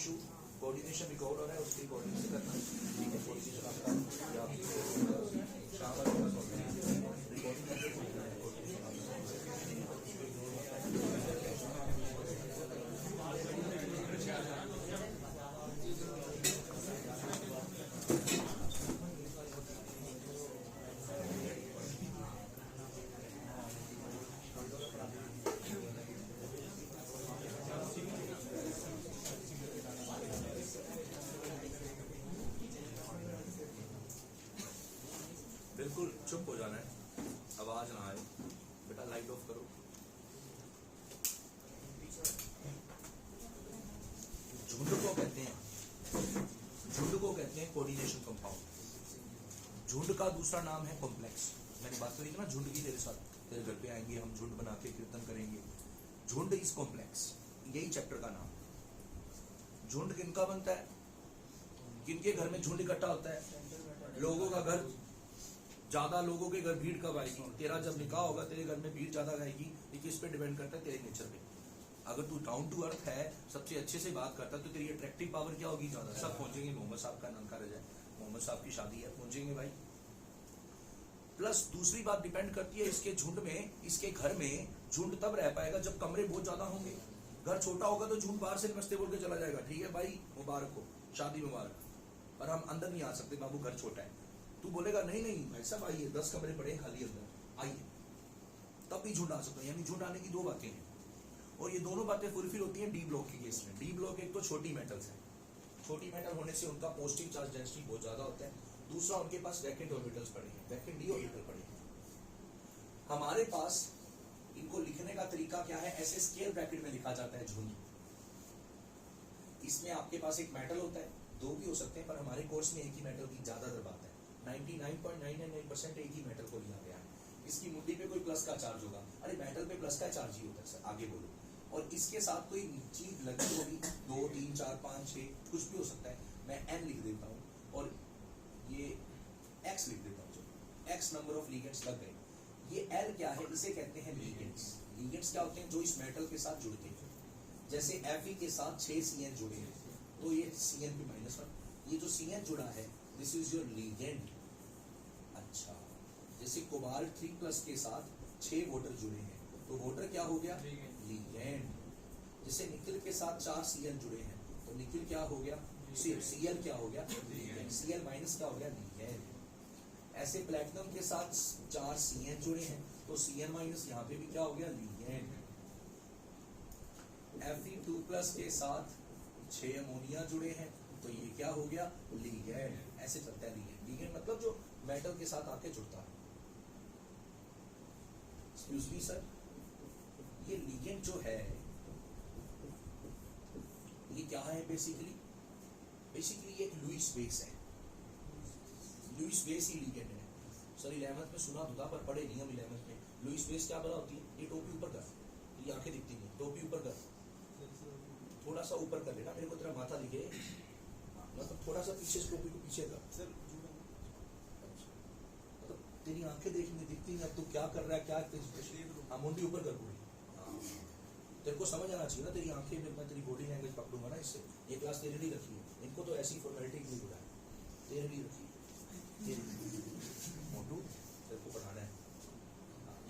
Issue, coordination recover हो रहा है, उसकी कोऑर्डिनेशन करना, ठीक है, कोऑर्डिनेशन आपका बिल्कुल चुप हो जाना है, आवाज ना आए। बेटा लाइट ऑफ करो। झुंड को कहते हैं, झुंड को कहते हैं कोऑर्डिनेशन कंपाउंड। झुंड का दूसरा नाम है कॉम्प्लेक्स। मैंने बात करी थी ना झुंड की, तेरे साथ, तेरे घर पे आएंगे हम, झुंड बना के कीर्तन करेंगे। झुंड इज कॉम्प्लेक्स, यही चैप्टर का नाम। झुंड किनका बनता है, किनके घर में झुंड इकट्ठा होता है? लोगों का घर, ज्यादा लोगों के घर भीड़ कब आएगी? तेरा जब निकाह होगा तेरे घर में भीड़ ज्यादा आएगी। ये किस पे डिपेंड करता है? तेरे नेचर पे। अगर तू डाउन टू अर्थ है, सबसे अच्छे से बात करता है, तो तेरी अट्रैक्टिव पावर क्या होगी? ज्यादा। सब पहुंचेंगे, मोहम्मद साहब का नाम रह जाए, मोहम्मद साहब की शादी है, पहुंचेंगे भाई। प्लस दूसरी बात डिपेंड करती है इसके झुंड में, इसके घर में झुंड तब रह पाएगा जब कमरे बहुत ज्यादा होंगे। घर छोटा होगा तो झुंड बाहर से नमस्ते बोल के चला जाएगा, ठीक है भाई मुबारक हो, शादी मुबारक, पर हम अंदर नहीं आ सकते, बाबू घर छोटा है। तू बोलेगा नहीं नहीं भाई साहब आइए, 10 कमरे पड़े खाली अंदर आइए, तब भी झुंड आ सकते हैं। यानी झुंड आने की दो बातें हैं, और ये दोनों बातें फुलफिल होती हैं डी ब्लॉक के केस में। डी ब्लॉक एक तो छोटी मेटल्स है, छोटी मेटल होने से उनका पॉजिटिव चार्ज डेंसिटी बहुत ज्यादा होता है। दूसरा उनके पास वैकेंट ऑर्बिटल्स पड़े हैं, वैकेंट डी ऑर्बिटल पड़े हैं। हमारे पास इनको लिखने का तरीका क्या है? ऐसे स्केल ब्रैकेट में लिखा जाता है झुंड। इसमें आपके पास एक मेटल होता है, दो भी हो सकते हैं, पर हमारे कोर्स में एक ही मेटल की ज्यादातर बात है। 99.999% एक ही मेटल को लिया गया है। इसकी मुट्ठी पे कोई प्लस का चार्ज होगा, अरे मेटल पे प्लस का चार्ज ही होता है सर, आगे बोलो। और इसके साथ कोई चीज लगी होगी, 2 3 4 5 6 कुछ भी हो सकता है। मैं n लिख देता हूँ और ये x लिख देता हूँ, x नंबर ऑफ लिगेंड्स लग गए। ये l क्या है? इसे कहते हैं लिगेंड्स। लिगेंड्स क्या होते हैं? जो इस मेटल के साथ जुड़ते हैं। जैसे Fe के साथ 6 CN जुड़े हैं, तो ये CN पे -1, ये जो CN जुड़ा है दिस इज योर लिगेंड। अच्छा, जैसे कोबाल्ट 3+ के साथ 6 वोटर जुड़े हैं, तो वोटर क्या हो गया? लिगेंड। जैसे निकल के साथ 4 Cl जुड़े हैं, तो निकल क्या हो गया? Cl क्या हो गया? Cl माइनस क्या हो गया? लिगेंड। ऐसे प्लेटिनम के साथ 4 Cn जुड़े हैं, तो Cn माइनस यहाँ पे भी क्या हो गया? लिगेंड। Fe2+ के साथ 6 अमोनिया जुड़े हैं, तो ये क्या हो गया? लिगेंड। ऐसे चलता है लिगेंड। लिगेंड मतलब जो मेटल के साथ आके जुड़ता है। एक्सक्यूज मी सर, ये लिगेंड जो है ये क्या है? बेसिकली ये एक लुईस बेस है। लुईस बेस ही लिगेंड है सर। 11th में सुना था पर पढ़े नहीं हम 11th में। लुईस बेस क्या बना होती है? ये टोपी ऊपर कर, ये आंखें दिखती नहीं, टोपी ऊपर कर, थोड़ा सा ऊपर कर लेना, मेरे को तेरा माथा दिखे, मतलब थोड़ा सा पीछे, टोपी को पीछे कर सर। मतलब तेरी आंखें देखने दिखती नहीं, अब तू क्या कर रहा है? क्या मुंडी ऊपर कर पूरी, तेरे को समझ आना चाहिए ना। तेरी आंखें में मैं तेरी बॉडी लैंग्वेज पकड़ूंगा ना इससे। ये क्लास तेरे लिए रखी है, इनको तो ऐसी फॉर्मेलिटी नहीं हो रहा है, तेरे लिए रखी है। मोटू तेरे को पढ़ाना है,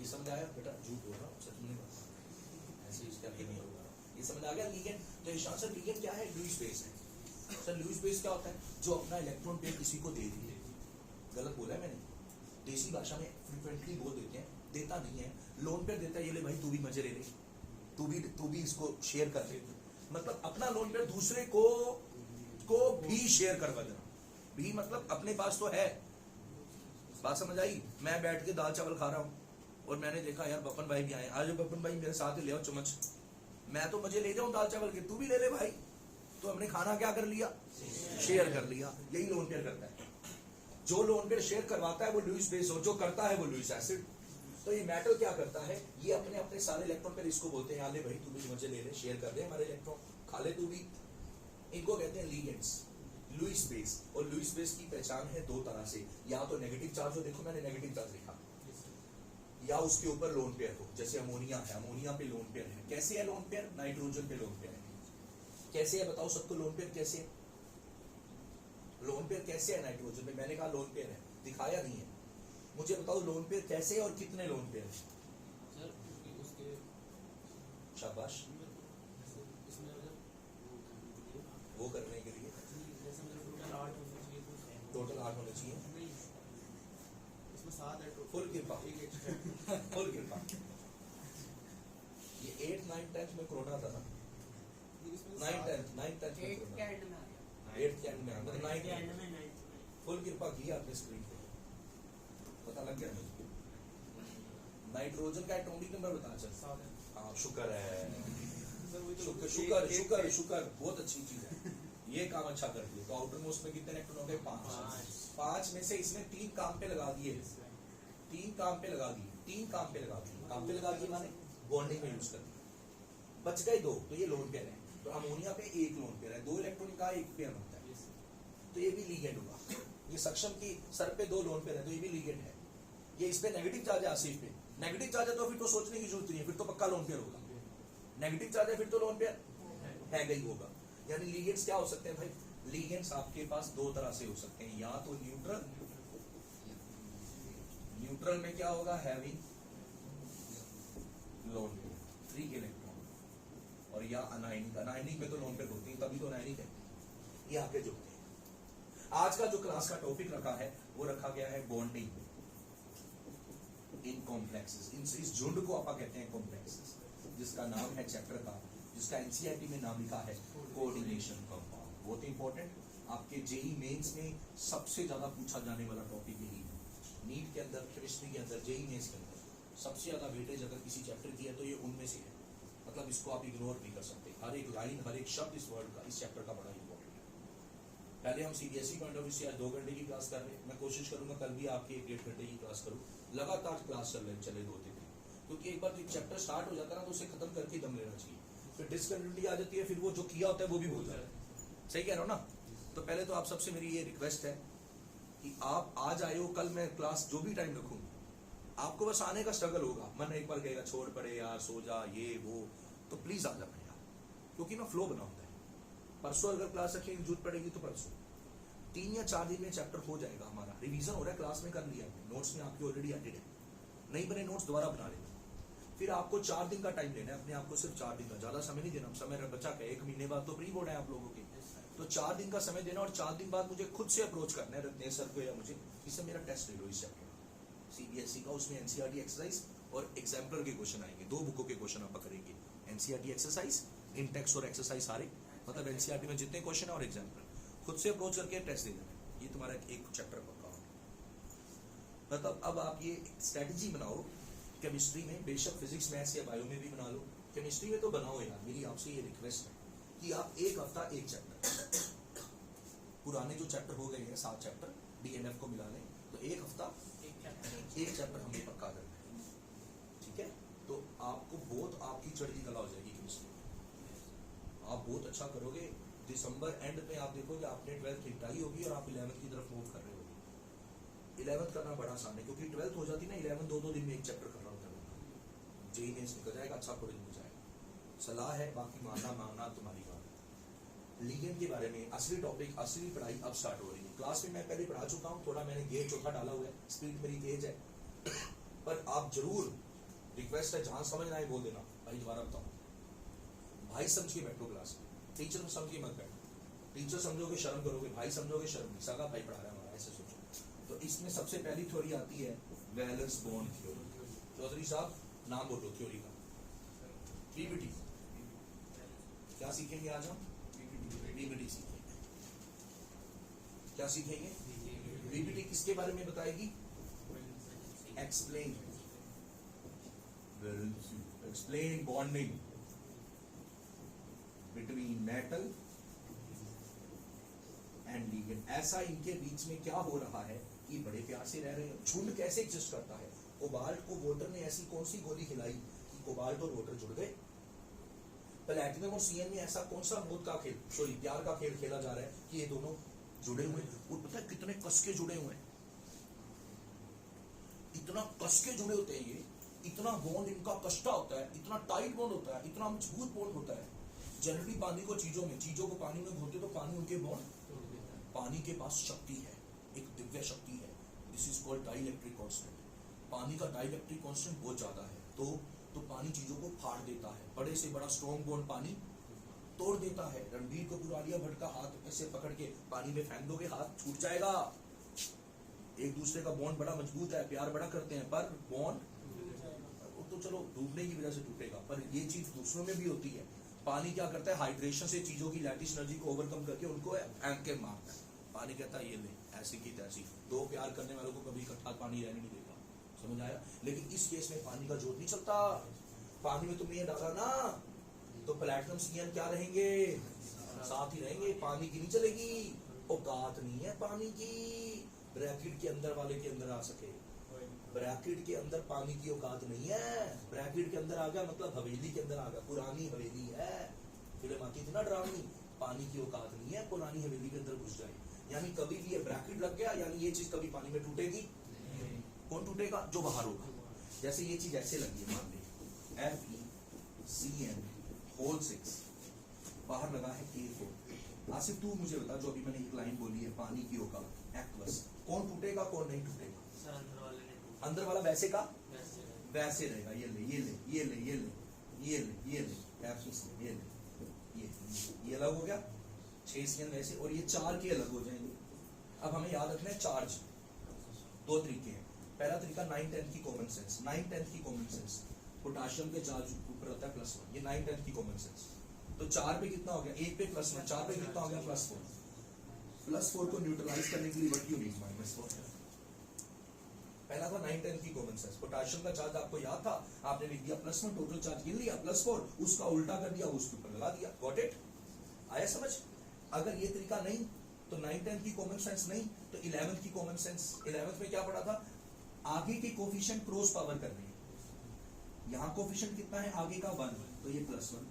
ये समझ आया बेटा? झूठ बोल रहा हूँ, सच नहीं बोल रहा, ऐसे इसके आगे नहीं होगा। ये समझ आ गया लिगेंड? तो ईशान सर लिगेंड क्या है? लुईस बेस है सर। लुईस बेस क्या होता है? जो अपना इलेक्ट्रॉन पेयर किसी को दे दिए। गलत बोला है मैंने? देसी भाषा में फ्रीक्वेंटली बोल देते हैं, देता नहीं है, लोन पेयर देता है, ये ले भाई तू भी मजे ले ले, तू भी इसको शेयर कर ले। मतलब अपना लोन पेयर दूसरे को भी शेयर करवा देना भी, मतलब अपने पास तो है। बात समझ आई? मैं बैठ के दाल चावल खा रहा हूँ और मैंने देखा यार बपन भाई भी आए, आज बपन भाई मेरे साथ ले आओ चम्मच, मैं तो मजे ले जाऊं दाल चावल के, तू भी ले ले भाई। तो हमने खाना क्या कर लिया? शेयर कर लिया। यही लोन पेयर करता है। जो लोन पेयर शेयर करवाता है वो लुईस बेस हो, जो करता है वो लुईस एसिड। तो ये मेटल क्या करता है? ये अपने अपने सारे इलेक्ट्रॉन पेयर इसको बोलते हैं, ले भाई तू भी मजे ले ले, शेयर कर दे हमारे इलेक्ट्रॉन, खा ले तू भी। इनको कहते हैं लिगेंड्स, लुईस बेस। और लुईस बेस की पहचान है 2 तरह से, या तो नेगेटिव चार्ज हो, देखो मैंने नेगेटिव चार्ज लिखा, या उसके ऊपर लोन पेयर हो। जैसे अमोनिया है, अमोनिया पे लोन पेयर है। कैसे है लोन पेयर? नाइट्रोजन पे लोन पेयर है। कैसे है बताओ सबको, लोन पेयर कैसे है? लोन पेयर कैसे है नाइट्रोजन में? मैंने कहा लोन पेयर है, दिखाया नहीं है। मुझे बताओ लोन पेयर कैसे है और कितने लोन पेयर है? सर उसके शाबाश, इसमें वो करने के लिए जैसे टोटल 8 होने चाहिए, टोटल 8 होने चाहिए। नहीं इसमें 7 है टोटल। फुल कृपा, एक एक्स्ट्रा फुल कृपा। ये 8, 9, 10 में कोरोना था ना? 9, 10 में कोरोना, 8 के एंड में, मतलब 9 के एंड में। फुल कृपा की आपने स्क्रीन पे, पता लग गया मुझे। नाइट्रोजन का एटॉमिक नंबर बता चल। 7 है हाँ शुक्र है, सर। वही तो शुक्र एक- शुक्र एक- शुक्र एक- शुक्र, बहुत अच्छी चीज है। ये काम अच्छा कर दिया। तो आउटर मोस्ट में कितने इलेक्ट्रॉन हो गए? 5। 5 में से इसने 3 काम पे लगा दिए, 3 काम पे लगा दिए, 3 काम पे लगा दिए। काम पे लगा दिए माने बॉन्डिंग में यूज कर दिया। बच गए 2, तो ये लोन पेयर है। तो अमोनिया पे 1 लोन पेयर है, 2 इलेक्ट्रॉन का 1 पेयर होता है, तो ये भी लीगेंड हुआ। ये सक्शन की सर पे 2 लोन पेयर है, तो ये भी लीगेंड है। ये इस पे नेगेटिव चार्ज है, आसिफ पे नेगेटिव चार्ज है, तो फिर तो सोचने की जरूरत नहीं है, फिर तो पक्का लोन पेयर होगा। नेगेटिव चार्ज है फिर तो लोन पेयर है गई होगा। यानी लीगेंड्स क्या हो सकते हैं भाई? लीगेंड्स आपके पास 2 तरह से हो सकते हैं, या तो न्यूट्रल, न्यूट्रल में क्या होगा? Having lone pair, free electron, और या अनायनिक। अनायनिक में तो लोन पेयर होती है, तभी तो अनायनिक है। ये आगे जुड़ते हैं। आज का जो क्लास का टॉपिक रखा है वो रखा गया है बॉन्डिंग इन कॉम्प्लेक्सेस। इस झुंड को आप कहते हैं कॉम्प्लेक्सेस, जिसका नाम है चैप्टर का, जिसका एनसीईआरटी में नाम लिखा है कोऑर्डिनेशन कंपाउंड। बहुत इंपॉर्टेंट, आपके जेई मेंस में सबसे ज्यादा पूछा जाने वाला टॉपिक यही है। नीट के अंदर, केमिस्ट्री के अंदर, जेई मेंस के अंदर सबसे ज्यादा वेटेज अगर किसी चैप्टर की है तो ये उनमें से है। मतलब इसको आप इग्नोर नहीं कर सकते। हर एक लाइन, हर एक शब्द इस वर्ड का, इस चैप्टर का बड़ा इंपॉर्टेंट है। पहले हम सीबीएसई पॉइंट ऑफ व्यू से आज 2 घंटे की क्लास कर रहे हैं। मैं कोशिश करूंगा कल भी आपकी 1-1.5 घंटे की क्लास करूं, लगातार क्लास चले 2-3 दिन, क्योंकि एक बार चैप्टर स्टार्ट हो जाता है ना, तो उसे खत्म करके दम लेना चाहिए। फिर डिस्कंटिन्यूटी आ जाती है, फिर वो जो किया होता है वो भी भूल जाता है। सही कह रहा हूं ना? तो पहले तो आप सबसे मेरी ये रिक्वेस्ट है कि आप आज आए हो, कल मैं क्लास जो भी टाइम रखूं, आपको बस आने का स्ट्रगल होगा। मन एक बार कहेगा छोड़ पड़े यार, सो जा, ये वो, तो प्लीज आ जाना यार, क्योंकि ना फ्लो बना होता है। परसों अगर क्लास रखने की जरूरत पड़ेगी तो परसों, 3 या 4 दिन में चैप्टर हो जाएगा हमारा। रिवीजन हो रहा है, क्लास में कर लिया, नोट्स में आपके ऑलरेडी एडिड है, नहीं बने नोट्स दोबारा बना लेना। फिर आपको 4 दिन का टाइम लेना है अपने आप को, सिर्फ 4 दिन का, ज्यादा समय नहीं देना। समय बचा के 1 महीने बाद तो प्री बोर्ड है आप लोगों की, तो 4 दिन का समय देना, और 4 दिन बाद मुझे खुद से अप्रोच करना है रत्नेश सर को या मुझे, इससे मेरा टेस्ट ले लो इस चैप्टर सीबीएसई का। उसमें एनसीईआरटी एक्सरसाइज और एग्जाम्पलर के क्वेश्चन आएंगे, 2 बुकों के क्वेश्चन आप करेंगे, एनसीईआरटी एक्सरसाइज, इंटेक्स और एक्सरसाइज सारे, मतलब एनसीईआरटी में जितने क्वेश्चन है और एग्जाम्पलर, खुद से अप्रोच करके टेस्ट दे देना। ये तुम्हारा एक चैप्टर पक्का हो। मतलब अब आप ये स्ट्रेटेजी बनाओ केमिस्ट्री में, बेशक फिजिक्स, मैथ्स या बायो में भी बना लो, केमिस्ट्री में तो बनाओ यार। मेरी आपसे ये रिक्वेस्ट है कि आप 1 हफ्ता 1 चैप्टर, पुराने जो चैप्टर हो गए हैं 7 चैप्टर डीएनएफ को मिला लें, तो 1 हफ्ता 1 चैप्टर हमें पक्का करना है, ठीक है? तो आपको बहुत, आपकी चढ़ती कला हो जाएगी केमिस्ट्री में, आप बहुत अच्छा करोगे। दिसंबर एंड में आप देखोगे आपने 12th निपटाई होगी और आप 11th की तरफ मूव कर रहे होगे। 11th करना बड़ा आसान है, क्योंकि 12th हो जाती है ना, 11th 2-2 दिन में 1 चैप्टर करना होता है। जेई मेंस निकल जाएगा, अच्छा कॉलेज मिल जाएगा। सलाह है, बाकी मानना तुम्हारी बात है। लीगेंड के बारे में असली टॉपिक, असली पढ़ाई अब स्टार्ट हो रही है। क्लास में मैं पहले पढ़ा चुका हूँ, थोड़ा मैंने गेयर चौथा डाला हुआ है, स्पीड मेरी तेज है, पर आप जरूर, रिक्वेस्ट है, जहां समझ ना आए बोल देना भाई दोबारा बताओ। भाई समझ के बैठो क्लास में, टीचर समझ के मत बैठो। टीचर समझोगे शर्म करोगे, भाई समझोगे शर्म नहीं, सगा भाई पढ़ा रहा है हमारा, ऐसे सोचो। तो इसमें सबसे पहली थ्योरी आती है वैलेंस बॉन्ड थ्योरी। चौधरी साहब नाम बोलो थ्योरी का। पीबीटी। क्या सीखेंगे आज हम? पीबीटी सीखेंगे। क्या सीखेंगे? पीबीटी किसके बारे में बताएगी? Explain, explain bonding between metal and ligand. ऐसा इनके बीच में क्या हो रहा है कि बड़े प्यार से रह रहे हैं। झुंड कैसे एग्जिस्ट करता है? कोबाल्ट को वोटर ने ऐसी कौन सी गोली खिलाई कि कोबाल्ट और वोटर जुड़ गए? प्लैटिनम और सीएन में ऐसा कौन सा मौत का खेल, सॉरी प्यार का खेल खेला जा रहा है कि ये दोनों जुड़े हुए हैं? और पता है कितने कस के जुड़े हुए हैं, इतना कस के जुड़े होते हैं ये, इतना बॉन्ड इनका कष्टा होता है, इतना टाइट बॉन्ड होता है, इतना मजबूत बॉन्ड होता है जनरली पानी को चीजों को पानी में घोलते तो पानी उनके बॉन्ड, पानी के पास शक्ति है, एक दिव्य शक्ति है, this is called dielectric constant. पानी का डाइलेक्ट्रिक कांस्टेंट बहुत ज्यादा है, तो पानी चीजों को फाड़ देता है, बड़े से बड़ा स्ट्रॉन्ग बॉन्ड पानी तोड़ देता है। रणबीर कपूर आलिया भट्ट का हाथ ऐसे पकड़ के पानी में फेंक दोगे, हाथ छूट जाएगा। एक दूसरे का बॉन्ड बड़ा मजबूत है, प्यार बड़ा करते हैं, पर बॉन्ड तो चलो डूबने की वजह से टूटेगा, पर ये चीज दूसरों में भी होती है। पानी क्या करता है, हाइड्रेशन से चीजों की लैटिस एनर्जी को ओवरकम करके उनको फेंक के मारता है। पानी कहता है ये ले, ऐसी की तैसी। दो प्यार करने वालों को कभी इकट्ठा पानी रहने नहीं देगा, समझ आया। लेकिन इस केस में पानी का जोर नहीं चलता। पानी में तुमने ये डाला ना, तो प्लैटिनम सीएन क्या रहेंगे, साथ ही रहेंगे, पानी की नहीं चलेगी। औकात नहीं है पानी की ब्रैकेट के अंदर वाले के अंदर आ सके। ब्रैकेट के अंदर पानी की औकात नहीं है। ब्रैकेट के अंदर आ गया मतलब हवेली के अंदर आ गया, पुरानी हवेली है। फिल्म आती थी ना ड्रामी, पानी की औकात नहीं है पुरानी हवेली के अंदर घुस जाए। यानी कभी भी ये ब्रैकेट लग गया, यानी ये चीज कभी पानी में टूटेगी। कौन टूटेगा, जो बाहर होगा। जैसे ये चीज ऐसे लगी है, मान ली FeCN होल 6 बाहर लगा है A4। आसिफ तू मुझे बता, जो अभी मैंने एक लाइन बोली है पानी की औकात एक्वस, कौन टूटेगा कौन नहीं टूटेगा। सर अंदर वाले ने अंदर वाला वैसे का वैसे वैसे रहेगा। ये ले ये ले ये ले ये ले ये ले ये ले FeCN, ये ले ये अलग हो गया 6CN वैसे, और ये 4 के अलग हो जाएंगे। अब हमें याद रखना है चार्ज दो तरीके हैं। पहला तरीका 9/10 की कॉमन सेंस। 9/10 की कॉमन सेंस, पोटाशियम के चार्ज ऊपर होता है +1, ये 9/10 की कॉमन सेंस। तो 4 पे कितना हो गया, 1 पे +1, 4 पे कितना हो गया +4। +4 को न्यूट्रलाइज करने के लिए व्हाट यू नीड -4। पहला था 9/10 की कॉमन सेंस। पोटाशियम का चार्ज आपको याद था, आपने लिख दिया +1, टोटल चार्ज गिन लिया +4, उसका उल्टा कर दिया, उसके ऊपर लगा दिया। गॉट इट, आया समझ। अगर ये तरीका नहीं तो 9/10 की कॉमन सेंस नहीं तो 11th की कॉमन सेंस। 11th में क्या पढ़ा था, आगे के कोफिशिएंट क्रॉस पावर करने हैं। यहाँ कोफिशिएंट कितना है आगे का 1, तो ये +1,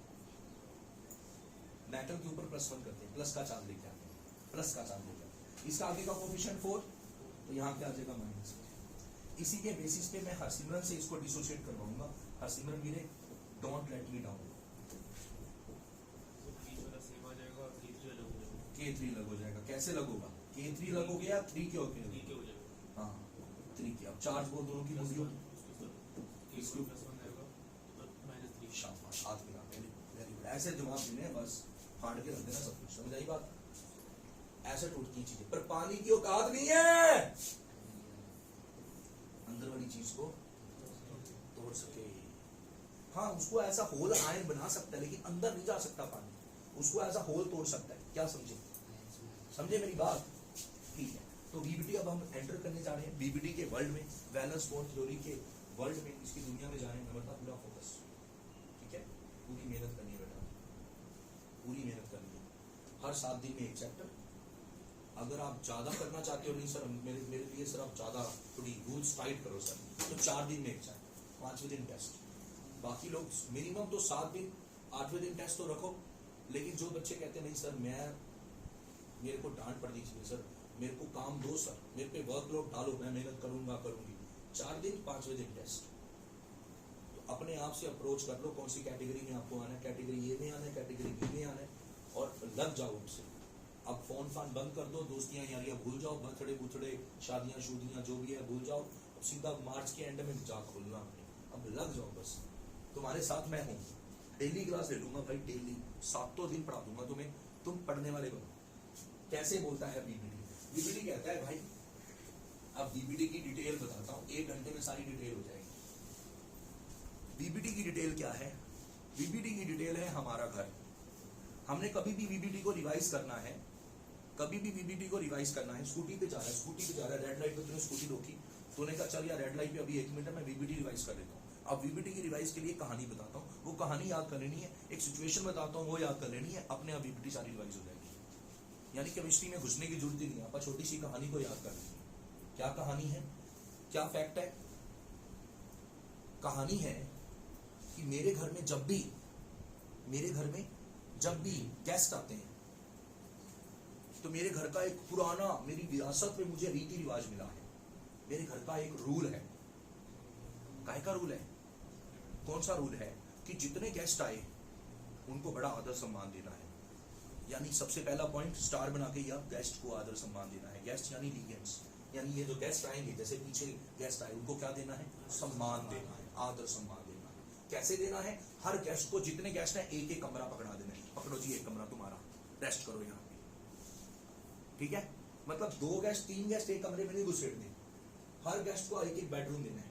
मेटल के ऊपर +1 करते हैं, प्लस का चार्ज लेके आते हैं, प्लस का चार्ज लेके आते हैं। इसका आगे का कोफिशिएंट 4, तो यहाँ क्या आ जाएगा -4। इसी के बेसिस पे मैं हरसिमरन से इसको डिसोशिएट करवाऊंगा। हरसिमरन गिरे, don't let me down, K3 लग हो जाएगा। कैसे लग होगा, K3 लग हो गया, 3 के होके हाँ 3 के। अब चार्ज वो दोनों की मूल्यों शाबाश, हाथ मिला, वेरी गुड। ऐसे जवाब देने हैं, बस फाड़ के रख देना सब कुछ, समझ आई बात। ऐसे टूटती चीजें, पर पानी की औकात नहीं है अंदर वाली चीज को तोड़ सके। हाँ उसको ऐसा होल आयन बना सकता है, लेकिन अंदर नहीं जा सकता पानी, उसको ऐसा होल तोड़ सकता है। क्या समझे, समझे मेरी बात, ठीक है। तो बीबीटी अब हम एंटर करने जा रहे हैं, बीबीटी के वर्ल्ड में, वैलेंस बॉन्ड थ्योरी के वर्ल्ड में, इसकी दुनिया में जा रहे हैं। बेटा पूरा फोकस, ठीक है, पूरी मेहनत करनी है बेटा, पूरी मेहनत करनी है। हर 7 दिन में एक चैप्टर। अगर आप ज्यादा करना चाहते हो, नहीं सर मेरे लिए सर आप ज्यादा थोड़ी रूल्स टाइट करो सर, तो 4 दिन में एक चैप्टर, 5वें दिन टेस्ट। बाकी लोग मिनिमम तो 7 दिन 8वें दिन टेस्ट तो रखो। लेकिन जो बच्चे कहते हैं नहीं सर मेरे को डांट पड़नी चाहिए सर, मेरे को काम दो सर, मेरे पे वर्कलोड डालो, मैं मेहनत करूंगा करूंगी, 4 दिन 5वें दिन टेस्ट। तो अपने आप से अप्रोच कर लो, कौन सी कैटेगरी में आपको आना है, कैटेगरी ए में आना है, कैटेगरी बी में आना है, और लग जाओ उनसे। अब फोन फान बंद कर दो, दोस्तियां यारियां भूल जाओ, बर्थडे बुथड़े शादियां शुदियां जो भी है भूल जाओ। अब सीधा मार्च के एंड में जा खोलना अपने, अब लग जाओ बस। तुम्हारे साथ मैं हूँ, डेली क्लास ले लूंगा भाई, डेली 7 दिन पढ़ा दूंगा तुम्हें, तुम पढ़ने वाले बनो। कैसे बोलता है बीबीटी, बीबीटी कहता है भाई, अब बीबीटी की डिटेल बताता हूँ, 1 घंटे में सारी डिटेल हो जाएगी। बीबीटी की डिटेल क्या है, बीबीटी की डिटेल है हमारा घर। हमने कभी भी बीबीटी को रिवाइज करना है, कभी भी बीबीटी को रिवाइज करना है, स्कूटी पे जा रहा है, स्कूटी पे जा रहा है, रेड लाइट पे तूने स्कूटी रोकी, तूने कहा चल यार रेड लाइट पे अभी 1 मिनट में बीबीटी रिवाइज कर लेता हूँ। अब बीबीटी की रिवाइज के लिए कहानी बताता हूँ, वो कहानी याद कर लेनी है, एक सिचुएशन बताता हूँ वो याद कर लेनी है, अपने आप बीबीटी सारी रिवाइज हो जाएगी। यानी केमिस्ट्री में घुसने की जरूरत ही नहीं है, आप छोटी सी कहानी को याद कर लीजिए। क्या कहानी है, क्या फैक्ट है, कहानी है कि मेरे घर में जब भी गेस्ट आते हैं, तो मेरे घर का एक पुराना, मेरी विरासत में मुझे रीति रिवाज मिला है, मेरे घर का एक रूल है। काहे का रूल है, कौन सा रूल है कि जितने गेस्ट आए उनको को बड़ा आदर सम्मान देना है। यानी सबसे पहला पॉइंट स्टार बना के या गेस्ट को आदर सम्मान देना है। गेस्ट यानी लीगेंट्स, यानी ये जो गेस्ट आएंगे, जैसे पीछे गेस्ट आए, उनको क्या देना है? सम्मान देना है, आदर सम्मान देना है। कैसे देना है? हर गेस्ट को, जितने गेस्ट हैं, एक एक कमरा पकड़ा देना है। पकड़ो जी, एक कमरा तुम्हारा, रेस्ट करो यहाँ पे, ठीक है? मतलब 2 गेस्ट 3 गेस्ट एक कमरे में नहीं घुसेड़ने, हर गेस्ट को एक एक बेडरूम देना है।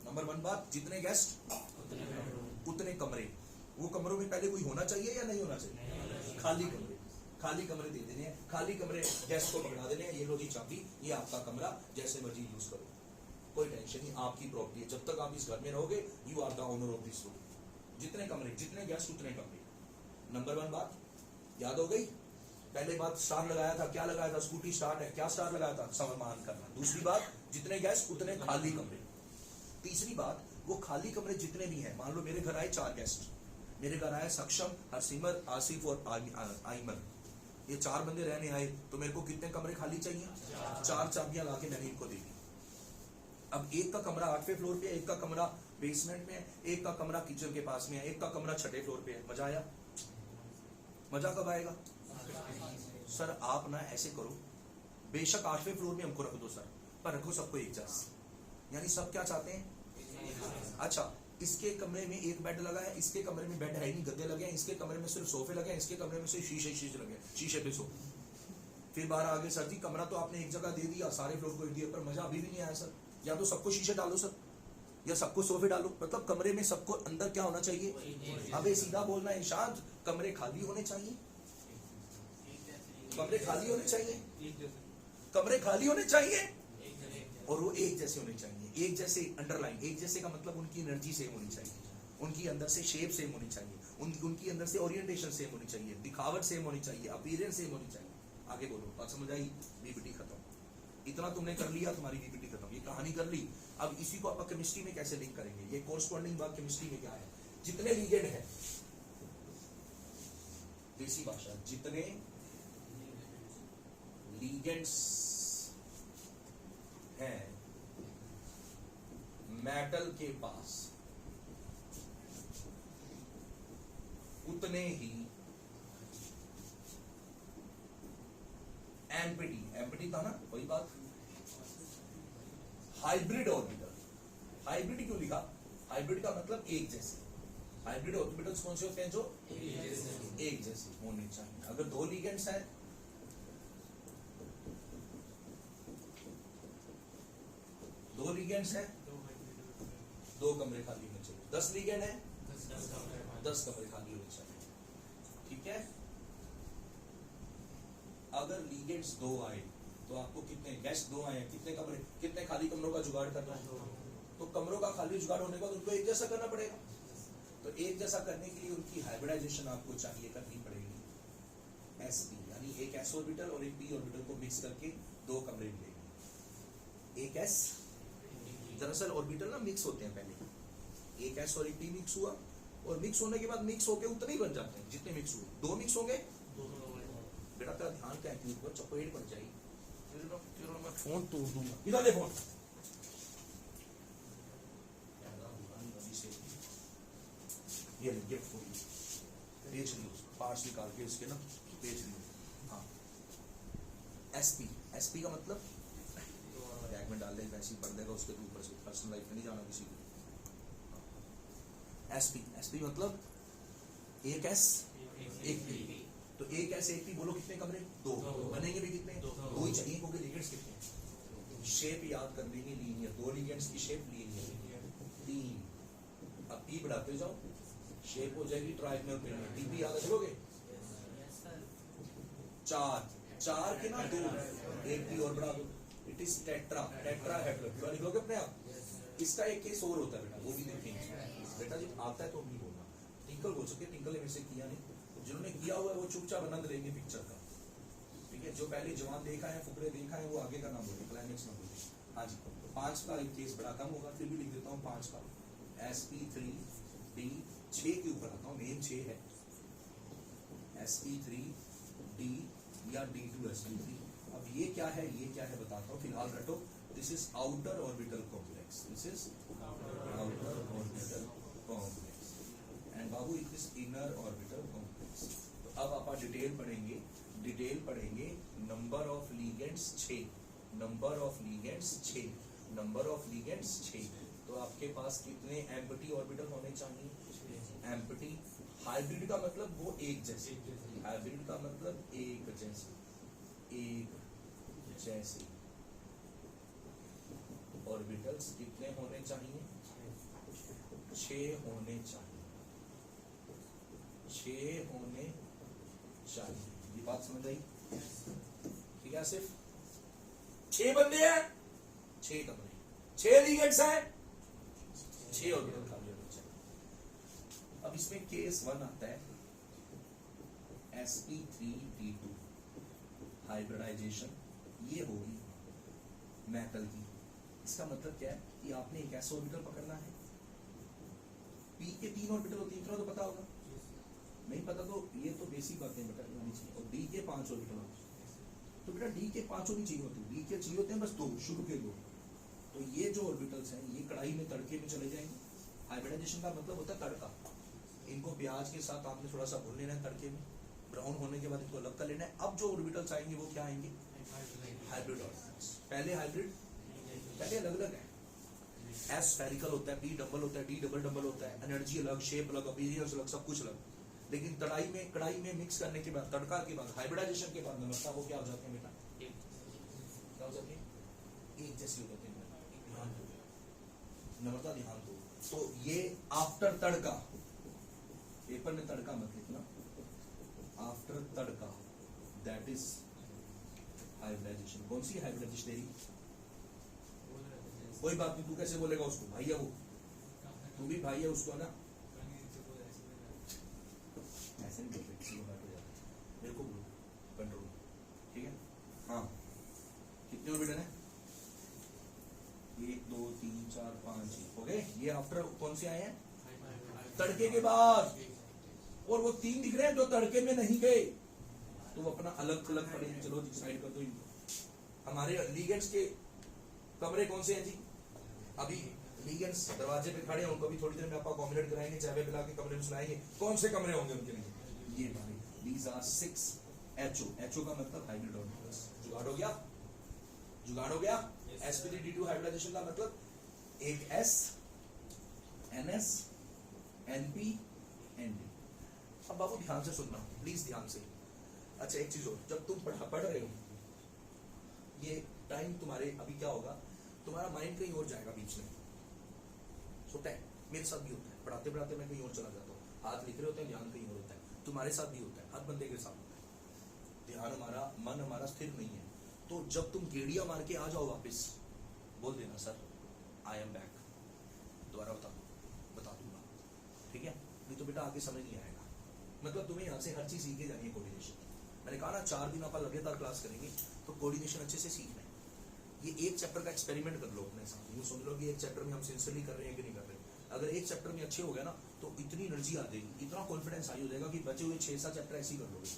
नंबर 1 बात, जितने गेस्ट उतने कमरे। वो कमरों में पहले कोई होना चाहिए या नहीं होना चाहिए? खाली कमरे, खाली कमरे दे देने हैं। खाली कमरे गेस्ट को पकड़ा देने हैं, ये लो जी चाबी, ये आपका कमरा, जैसे मर्जी यूज करो, कोई टेंशन नहीं, आपकी प्रॉपर्टी है। जब तक आप इस घर में रहोगे, you are the owner of this room. जितने कमरे, जितने गेस्ट उतने कमरे। नंबर 1 बात याद हो गई। पहले बात स्टार लगाया था, क्या लगाया था? स्कूटी स्टार्ट है, क्या स्टार लगाया था? सम्मान करना। दूसरी बात, जितने गेस्ट उतने खाली कमरे। तीसरी बात, वो खाली कमरे जितने भी हैं, मान लो मेरे घर आए 4 गेस्ट, मेरे घर आए सक्षम, हरसिमर, आसिफ और आइमन, ये 4 बंदे रहने आए, तो मेरे को कितने कमरे खाली चाहिए? 4 चाबियां लाके मैंने इनको दे दी। अब एक का कमरा 8वें फ्लोर पे है, एक का कमरा बेसमेंट में है, एक का कमरा किचन के पास में है, एक का कमरा 6ठे फ्लोर पे है। मजा आया? मजा कब आएगा? सर आप ना ऐसे करो, बेशक 8वें फ्लोर में हमको रख दो सर, पर रखो सबको एक जैसा। यानी सब क्या चाहते हैं? अच्छा, इसके कमरे में एक बेड लगा है, इसके कमरे में बेड है नहीं, गद्दे लगे हैं, इसके कमरे में सिर्फ सोफे लगे हैं, इसके कमरे में सिर्फ शीशे लगे हैं, शीशे पे सो। फिर बाहर आगे, सर जी कमरा तो आपने एक जगह दे दिया, सारे फ्लोर को दिया, पर मजा अभी भी नहीं आया सर। या तो सबको शीशे डालो सर, या सबको सोफे डालो। मतलब कमरे में सबको अंदर क्या होना चाहिए? अबे सीधा बोलना है इरशाद, कमरे खाली होने चाहिए, कमरे खाली होने चाहिए, कमरे खाली होने चाहिए, और वो एक जैसे होने चाहिए। एक जैसे अंडरलाइन, एक जैसे का मतलब उनकी एनर्जी सेम होनी चाहिए, उनकी अंदर से शेप सेम होनी चाहिए, उनकी अंदर से ओरिएंटेशन सेम होनी चाहिए, दिखावट सेम होनी चाहिए, अपीयरेंस सेम होनी चाहिए। आगे बोलो, बात समझ आई? बीपीटी खत्म। इतना तुमने कर लिया, तुम्हारी बीपीटी खत्म, ये कहानी कर ली। अब इसी को आप केमिस्ट्री में कैसे लिंक करेंगे? ये कोरस्पॉन्डिंग बात केमिस्ट्री में क्या है? जितने लिगेंड है, देसी भाषा, जितने लिगेंड्स हैं मेटल के पास, उतने ही एम्पिटी था ना, वही बात, हाइब्रिड ऑर्बिटल। हाइब्रिड क्यों लिखा? हाइब्रिड का मतलब एक जैसे। हाइब्रिड ऑर्बिटल्स कौन से होते हैं? जो एक जैसे होने चाहिए। अगर 2 लिगेंड्स हैं, 2 लिगेंड्स हैं, 2 कमरे खाली होने चाहिए। 10 लिगेंड है, 10 कमरे खाली होने चाहिए, ठीक है? अगर लिगेंड्स 2 आए, तो आपको कितने गेस्ट 2 आए, कितने कमरे, कितने खाली कमरों का जुगाड़ करना है? तो कमरों का खाली जुगाड़ होने का उनको एक जैसा करना पड़ेगा। तो एक जैसा करने के लिए उनकी हाइब्रिडाइजेशन आपको चाहिए, करनी पड़ेगी। sp यानी एक s ऑर्बिटल और एक p ऑर्बिटल को मिक्स करके 2 कमरे मिलेंगे। एक s, दरअसल ऑर्बिटल ना मिक्स होते हैं पहले, एक s और एक p मिक्स हुआ, और मिक्स होने के बाद मिक्स होके उतने ही बन जाते हैं जितने मिक्स हुए। 2 मिक्स होंगे, बेटा तेरा ध्यान क्या है? ऊपर चपेट पड़ जाएगी, मैं फोन तोड़ दूंगा। इधर ले फोन। ये गिफ्ट हो गई, बेच लो, पार्ट्स निकाल के इसके ना बेच लो। हाँ, एसपी का मतलब बैग में डाल दे, वैसे ही पढ़ देगा उसके ऊपर से, पर्सनल लाइफ में नहीं जाना किसी को। एसपी मतलब एक एस एक पी। तो एक एस एक पी बोलो कितने कमरे? 2 बनेंगे भी कितने? 2 ही चाहिए, क्योंकि लिगेंड्स कितने? शेप याद कर लेंगे, लीनियर। 2 लिगेंड्स की शेप लीनियर, 3। अब पी बढ़ाते जाओ, शेप हो जाएगी ट्रायंगल पिरामिड। टीपी याद रखोगे? 4 के ना 2, एक पी और बढ़ा दो, इट इज टेट्राहेड्रल। लिखोगे अपने आप। इसका एक केस और होता है बेटा, वो भी देखेंगे बेटा। जब आता है तो हम नहीं बोलना, टिंकल बोल सकते, टिंकल ने मेरे से किया नहीं, जिन्होंने किया हुआ है वो चुपचाप आनंद लेंगे पिक्चर का, ठीक है? जो पहले जवान देखा है, फुकरे देखा है, वो आगे का नाम बोले, क्लाइमेक्स ना बोले। हाँ जी, तो 5 का एक केस बड़ा कम होगा, फिर भी लिख देता हूँ 5 का। sp3d 6 के ऊपर आता हूँ, मेन 6 है, sp3d या d2sp3। अब ये क्या है, ये क्या है बताता हूँ, फिलहाल रटो। This is outer orbital complex, this is outer orbital complex, and बाबू it is inner orbital complex. बाद डिटेल पढ़ेंगे number of ligands 6, number of ligands 6, number of ligands 6। तो आपके पास कितने एम्प्टी ऑर्बिटल होने चाहिए? एम्प्टी। हाइब्रिड का मतलब वो एक जैसे, हाइब्रिड का मतलब एक जैसे, एक जैसे ऑर्बिटल्स कितने होने चाहिए? 6 होने चाहिए, 6 होने चाहिए। ये बात समझ आई? ठीक है, सिर्फ 6 बंदे हैं, 6 कमरे, 6 लीगेंड्स हैं, 6 ऑर्बिटल खाली होने चाहिए। अब इसमें केस 1 आता है sp3d2 हाइब्रिडाइजेशन। ये होगी मेटल की। इसका मतलब क्या है कि आपने एक ऐसा ऑर्बिटल पकड़ना है, p के 3 ऑर्बिटल होती है, इतना तो पता होगा, नहीं पता तो ये तो बेसिक बातें बेटा होनी चाहिए। और d के 5 ऑर्बिटल होते हैं, तो बेटा d के 5 नहीं चाहिए होते, d के चाहिए होते हैं बस 2, शुरू के 2। तो ये जो ऑर्बिटल्स हैं ये कढ़ाई में तड़के में चले जाएंगे। हाइब्रिडाइजेशन का मतलब होता है तड़का। इनको प्याज के साथ आपने थोड़ा सा भून लेना है तड़के में, ब्राउन होने के बाद इनको अलग कर लेना है। अब जो ऑर्बिटल्स आएंगे वो क्या आएंगे? Hybrid orbitals. पहले हाइब्रिड, पहले अलग अलग है। एस स्फेरिकल होता है, पी डबल होता है, डी डबल डबल होता है, एनर्जी अलग, शेप अलग, अपीयरेंस अलग, सब कुछ अलग। लेकिन कढ़ाई में मिक्स करने के बाद, तड़का के बाद, हाइब्रिडाइजेशन के बाद नमस्ता वो क्या हो जाते हैं बेटा? क्या हो जाते हैं? एक जैसे हो जाते हैं। ध्यान दो नम्रता, ध्यान दो। तो ये आफ्टर तड़का, पेपर में तड़का मत लिखना, आफ्टर तड़का, दैट इज हाइब्रिडाइजेशन। कौन सी हाइब्रिडाइजेशन तेरी? कोई बात नहीं, तू कैसे बोलेगा उसको? भाई है वो, तू भी भाई है उसको, है ना? ऐसे नहीं बोलते, किसी को बैठ हो जाता है। मेरे को बोलो कंट्रोल, ठीक है? हाँ, कितने ऑर्बिटल हैं? 1 2 3 4 5 हो गए। ये आफ्टर कौन से आए हैं? तड़के के बाद। और वो 3 दिख रहे हैं जो तड़के में नहीं गए, तो वो अपना अलग अलग पड़े हैं। चलो डिसाइड कर दो इनको। हमारे लीगेंड्स के कमरे कौन से हैं जी? अभी लीगेंड्स दरवाजे पे खड़े हैं, उनको भी थोड़ी देर में आपको कॉम्बिनेट कराएंगे, चाय पिला के कमरे में सुनाएंगे कौन से कमरे होंगे उनके लिए। ये भाई these are 6 HO का मतलब हाइब्रिड ऑर्बिटल्स। जुगाड़ हो गया? जुगाड़ हो गया? sp3d2 हाइब्रिडाइजेशन का मतलब एक S, NS, NP, ND। अब बाबू ध्यान से सुनना, प्लीज ध्यान से। अच्छा एक चीज और, जब तुम पढ़ रहे हो, ये टाइम तुम्हारे अभी क्या होगा, तुम्हारा माइंड कहीं और जाएगा बीच में। होता है, मेरे साथ भी होता है, पढ़ाते पढ़ाते मैं कहीं और चला जाता हूँ, हाथ लिख रहे होते हैं, ध्यान कहीं और होता है। तुम्हारे साथ भी होता है, हर बंदे के साथ होता है। ध्यान हमारा, मन हमारा स्थिर नहीं है। तो जब तुम गेड़िया मार के आ जाओ वापस, बोल देना सर आई एम बैक, दोबारा बता दूंगा, ठीक है? नहीं तो बेटा आगे समझ नहीं आएगा। मतलब तुम्हें यहाँ से हर चीज सीख के जानी है। कोऑर्डिनेशन, मैंने कहा ना 4 दिन अपन लगातार क्लास करेंगे तो कोऑर्डिनेशन अच्छे से सीखना है। ये एक चैप्टर का एक्सपेरिमेंट कर लो अपने साथ, ये सुन लो कि एक चैप्टर में हम सिंसियरली कर रहे हैं कि नहीं कर रहे। अगर एक चैप्टर में अच्छे हो गया ना तो इतनी एनर्जी आ जाएगी, इतना कॉन्फिडेंस हाई हो जाएगा कि बचे हुए 6-7 चैप्टर ऐसे ही कर लोगे,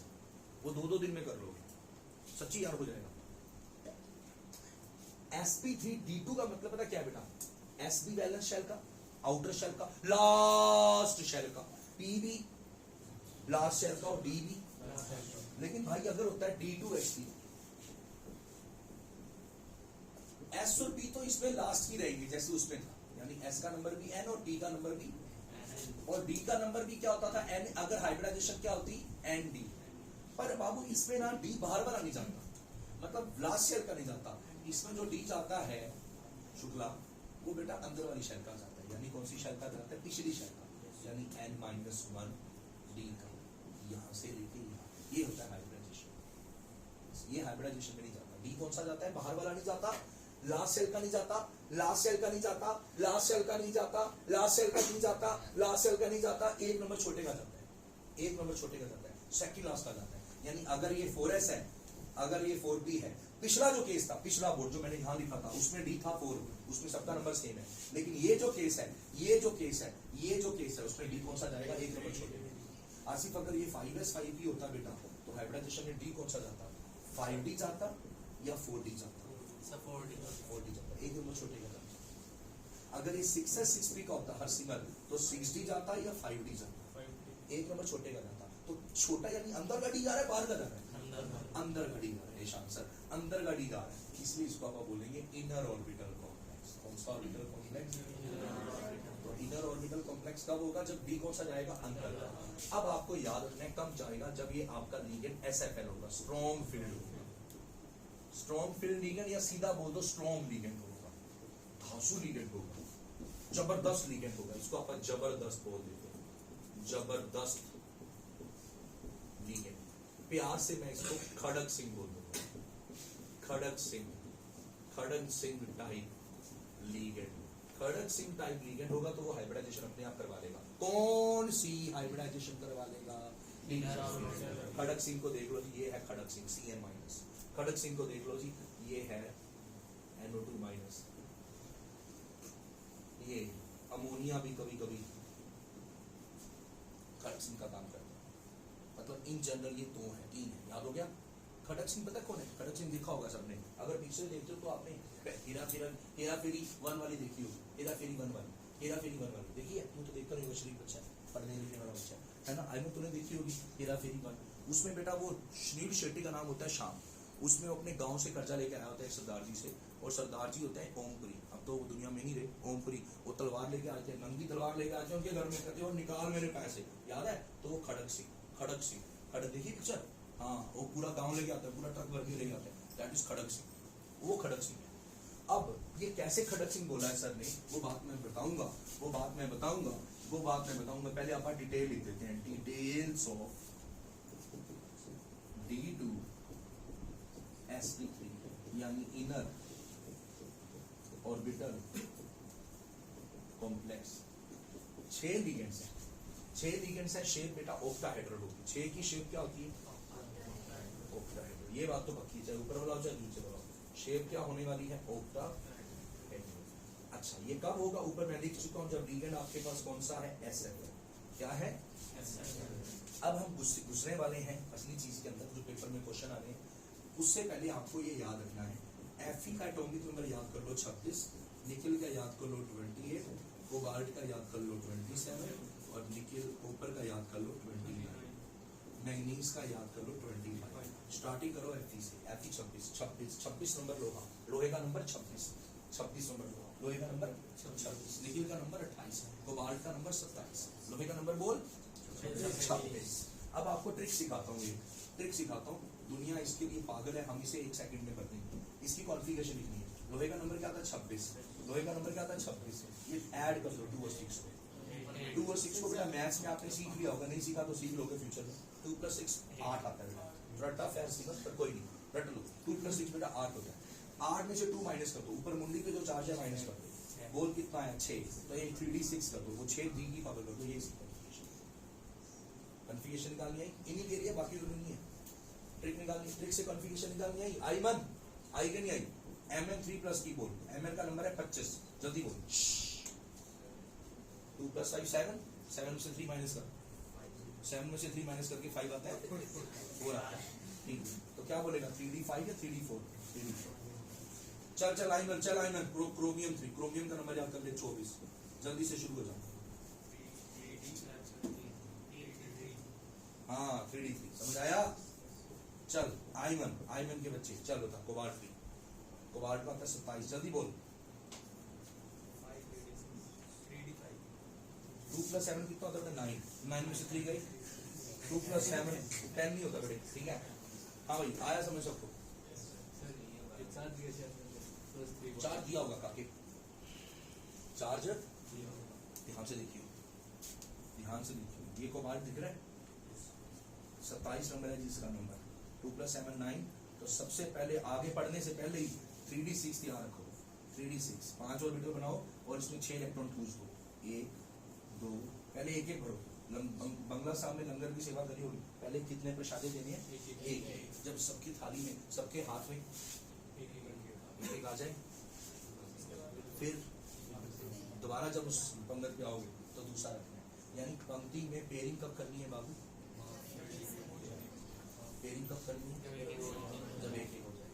वो 2-2 दिन में कर लोगे, सच्ची यार हो जाएगा। sp3d2 का मतलब पता क्या है बेटा? sb वैलेंस शेल का, आउटर शेल का, लास्ट शेल का, pb लास्ट शेल का और db। लेकिन भाई अगर होता है d2sp, s और p तो इसमें लास्ट की रहेंगी जैसे उसमें था, यानी s का नंबर भी n और d का नंबर भी, और d का नंबर भी क्या होता था n। अगर हाइब्रिडाइजेशन क्या होती? nd। पर बाबू इसमें ना d बाहर वाला नहीं जाता, मतलब लास्ट शेल का नहीं जाता। इसमें जो d जाता है शुक्ला, वो बेटा अंदर वाली शेल का जाता है। यानी कौन सी शेल का जाता है? पिछली शेल का, यानी n-1 d का, यहाँ से लेके यहाँ। ये होता है हाइब्रिडाइजेशन। ये हाइब्रिडाइजेशन में नहीं जाता। d कौन सा जाता है? बाहर वाला नहीं जाता, लास्ट सेल का नहीं जाता, लास्ट सेल का नहीं जाता, लास्ट सेल का नहीं जाता, लास्ट सेल का नहीं जाता, लास्ट सेल का नहीं जाता, एक नंबर छोटे का जाता है, एक नंबर छोटे का जाता है, सेकंड लास्ट का जाता है। यानी अगर ये 4s है, अगर ये 4p है, पिछला जो केस था, पिछला बोर्ड जो मैंने यहां लिखा था उसमें d था 4, उसमें सबका नंबर सेम है। लेकिन ये जो केस है, ये जो केस है, ये जो केस है, उसमें d कौन सा जाएगा? एक नंबर छोटे। आसिफ अगर ये 5s 5p होता बेटा तो हाइब्रिडाइजेशन में d कौन सा जाता? 5d जाता या 4d जाता? 4d जाता, एक नंबर छोटे का जाता। अगर ये 6s 6p का होता हर सिंगल, तो 6d जाता या 5d जाता? एक नंबर छोटे का जाता। तो छोटा यानी अंदर का डी जा रहा है, बाहर का जा रहा है, अंदर का डी जा रहा है। ईशान सर अंदर का डी जा रहा है, इसलिए इसको आप बोलेंगे इनर ऑर्बिटल कॉम्प्लेक्स। कौन सा ऑर्बिटल कॉम्प्लेक्स? तो इनर ऑर्बिटल कॉम्प्लेक्स कब होगा? जब डी कौन सा जाएगा? अंदर का। अब आपको याद रखना है कब जाएगा? जब ये आपका लिगेंड SFL होगा, स्ट्रॉन्ग फील्ड होगा। स्ट्रॉन्ग फील्ड लिगेंड या सीधा बोल दो स्ट्रॉन्ग लिगेंड होगा, धांसू लिगेंड होगा, जबरदस्त लिगेंड होगा। इसको आप जबरदस्त बोल देते हैं, जबरदस्त लिगेंड। प्यार से मैं इसको खड़क सिंह बोल दूंगा, खड़क सिंह, खड़क सिंह टाइप लिगेंड। खड़क सिंह टाइप लिगेंड होगा तो वो हाइब्रिडाइजेशन अपने आप करवा लेगा। कौन सी हाइब्रिडाइजेशन करवा लेगा? खड़क सिंह को देख लो जी, ये है खड़क सिंह CN-। खड़क सिंह को देख लो जी, ये है NO2-। ये अमोनिया भी कभी कभी खड़क सिंह का काम करता है। मतलब इन जनरल ये दो है, तीन है, याद हो गया? खड़क सिंह पता कौन है? खड़क सिंह देखा होगा सबने, अगर पिक्चर देखते हो तो आपने हेरा फेरी 1 वाली देखी होगी, हेरा फेरी 1 वाली, हेरा फेरी 1 वाली देखी है? तू तो देखकर नहीं, शरीफ बच्चा है, पढ़ने लिखने वाला बच्चा है ना। आई तूने देखी होगी हेरा फेरी 1। उसमें बेटा वो सुनील शेट्टी का नाम होता है श्याम, उसमें वो अपने गांव से कर्जा लेके आया होता है सरदार जी से, और सरदार जी होते हैं ओमपुरी, अब तो वो दुनिया में नहीं रहे, ओमपुरी। वो तलवार लेके आते हैं, नंगी तलवार लेके आते हैं उनके घर में, कहते हैं और निकाल मेरे पैसे, याद है? तो वो खड़क सिंह, खड़क सिंह, खड़क देखी पिक्चर? हाँ, वो पूरा गांव लेके आता है, पूरा ट्रक भर के लेके आता है, दैट इज खड़क सिंह, वो खड़क सिंह है। अब ये कैसे खड़क सिंह बोला है सर ने, वो बात मैं बताऊंगा, वो बात मैं बताऊंगा, वो बात मैं बताऊंगा। पहले आप डिटेल लिख देते हैं, डिटेल्स ऑफ D2sp3 यानी इनर ऑर्बिटल कॉम्प्लेक्स। 6 लिगेंड्स हैं, 6 लिगेंड्स हैं। शेप बेटा ऑक्टाहेड्रल होगी, 6 की शेप क्या होती है? ऑक्टाहेड्रल। ये बात तो पक्की, चाहे ऊपर वाला हो चाहे नीचे वाला, शेप क्या होने वाली है? ऑक्टाहेड्रल। अच्छा, ये कब होगा? ऊपर मैं लिख चुका हूं, जब लिगेंड आपके पास कौन सा है? SFL। क्या है? अब हम गुजरने वाले हैं असली चीज के अंदर, जो पेपर में क्वेश्चन आ रहे हैं। उससे पहले आपको ये याद रखना है, Fe का एटॉमिक नंबर याद कर लो 26, निकल का याद कर लो 28, कोबाल्ट का याद कर लो 27, और निकल कॉपर का याद कर लो 29, मैग्नीज का याद कर लो 25। स्टार्टिंग करो Fe से, Fe 26 नंबर लोहा, लोहे का नंबर 26 नंबर लोहा, लोहे का नंबर 26, निकल का नंबर 28, कोबाल्ट का नंबर 27, लोहे का नंबर बोल 26। अब आपको ट्रिक सिखाता हूँ, एक ट्रिक सिखाता हूँ, दुनिया इसके लिए पागल है, हम इसे 1 सेकंड में कर देंगे। इसकी कॉन्फ़िगरेशन लिखनी है। लोहे का नंबर क्या था? 26। लोहे का नंबर क्या था? 26। ये ऐड कर दो 2 और 6 को। 2 और 6 को बेटा मैथ्स में आपने सीख लिया होगा, नहीं सीखा तो सीख लोगे फ्यूचर में। 2 + 6 8 आता है बेटा, थोड़ा टफ है सिंपल, पर कोई नहीं, रट लो। 2 + 6 बेटा 8 होता है। 8 में से 2 माइनस कर दो, ऊपर मुंडी पे जो चार्ज है माइनस कर दो, बोल कितना है? 6। तो ये 3d6 कर दो, वो 6 डी की पावर कर दो, ये कॉन्फ़िगरेशन निकालनी आई, इन्हीं के लिए, बाकी तो नहीं है। ट्रिक निकालनी, ट्रिक से कॉन्फ़िगरेशन निकालनी आई। आईमन आई कि नहीं आई? Mn3+ की बोल, Mn का नंबर है 25, जल्दी बोल। 2 + 5 7, 7 में से 3 माइनस कर, 7 में से 3 माइनस करके 5 आता है, 4 आता है। ठीक, तो क्या बोलेगा? 3d5 या 3d4? 3d4। चल आईमन, क्रोमियम 3, क्रोमियम का नंबर याद कर ले 24, जल्दी से शुरू हो जाओ। हाँ 3d3, समझ आया? चल आईमन के बच्चे, चल बता। कोबाल्ट 3, कोबाल्ट का 27, जल्दी बोल। 2 + 7 कितना होता है? 9, 9 में से 3 गई, 2 + 7 10 नहीं होता बेटे, ठीक है? हाँ भाई, आया समझ सबको? चार्ज दिया होगा काके, चार्ज ध्यान से देखिए, ध्यान से देखिए। ये कोबाल्ट दिख रहा है, 27 नंबर है जिसका नंबर। 2 + 7 9, तो सबसे पहले आगे पढ़ने से पहले ही 3d6 ध्यान रखो। 3d6 5 ऑर्बिटल बनाओ और इसमें 6 इलेक्ट्रॉन ठूस दो। 1 2, पहले एक एक भरो। बंगला साहब में लंगर की सेवा करी होगी, पहले कितने प्रसादे देने हैं? एक। जब सबकी थाली में, सबके हाथ में एक आ जाए, फिर दोबारा जब उस पंगत पे आओगे तो दूसरा रखना है। यानी पंक्ति में पेयरिंग कब करनी है बाबू? पेयरिंग कब करनी है? जब एक हो जाए।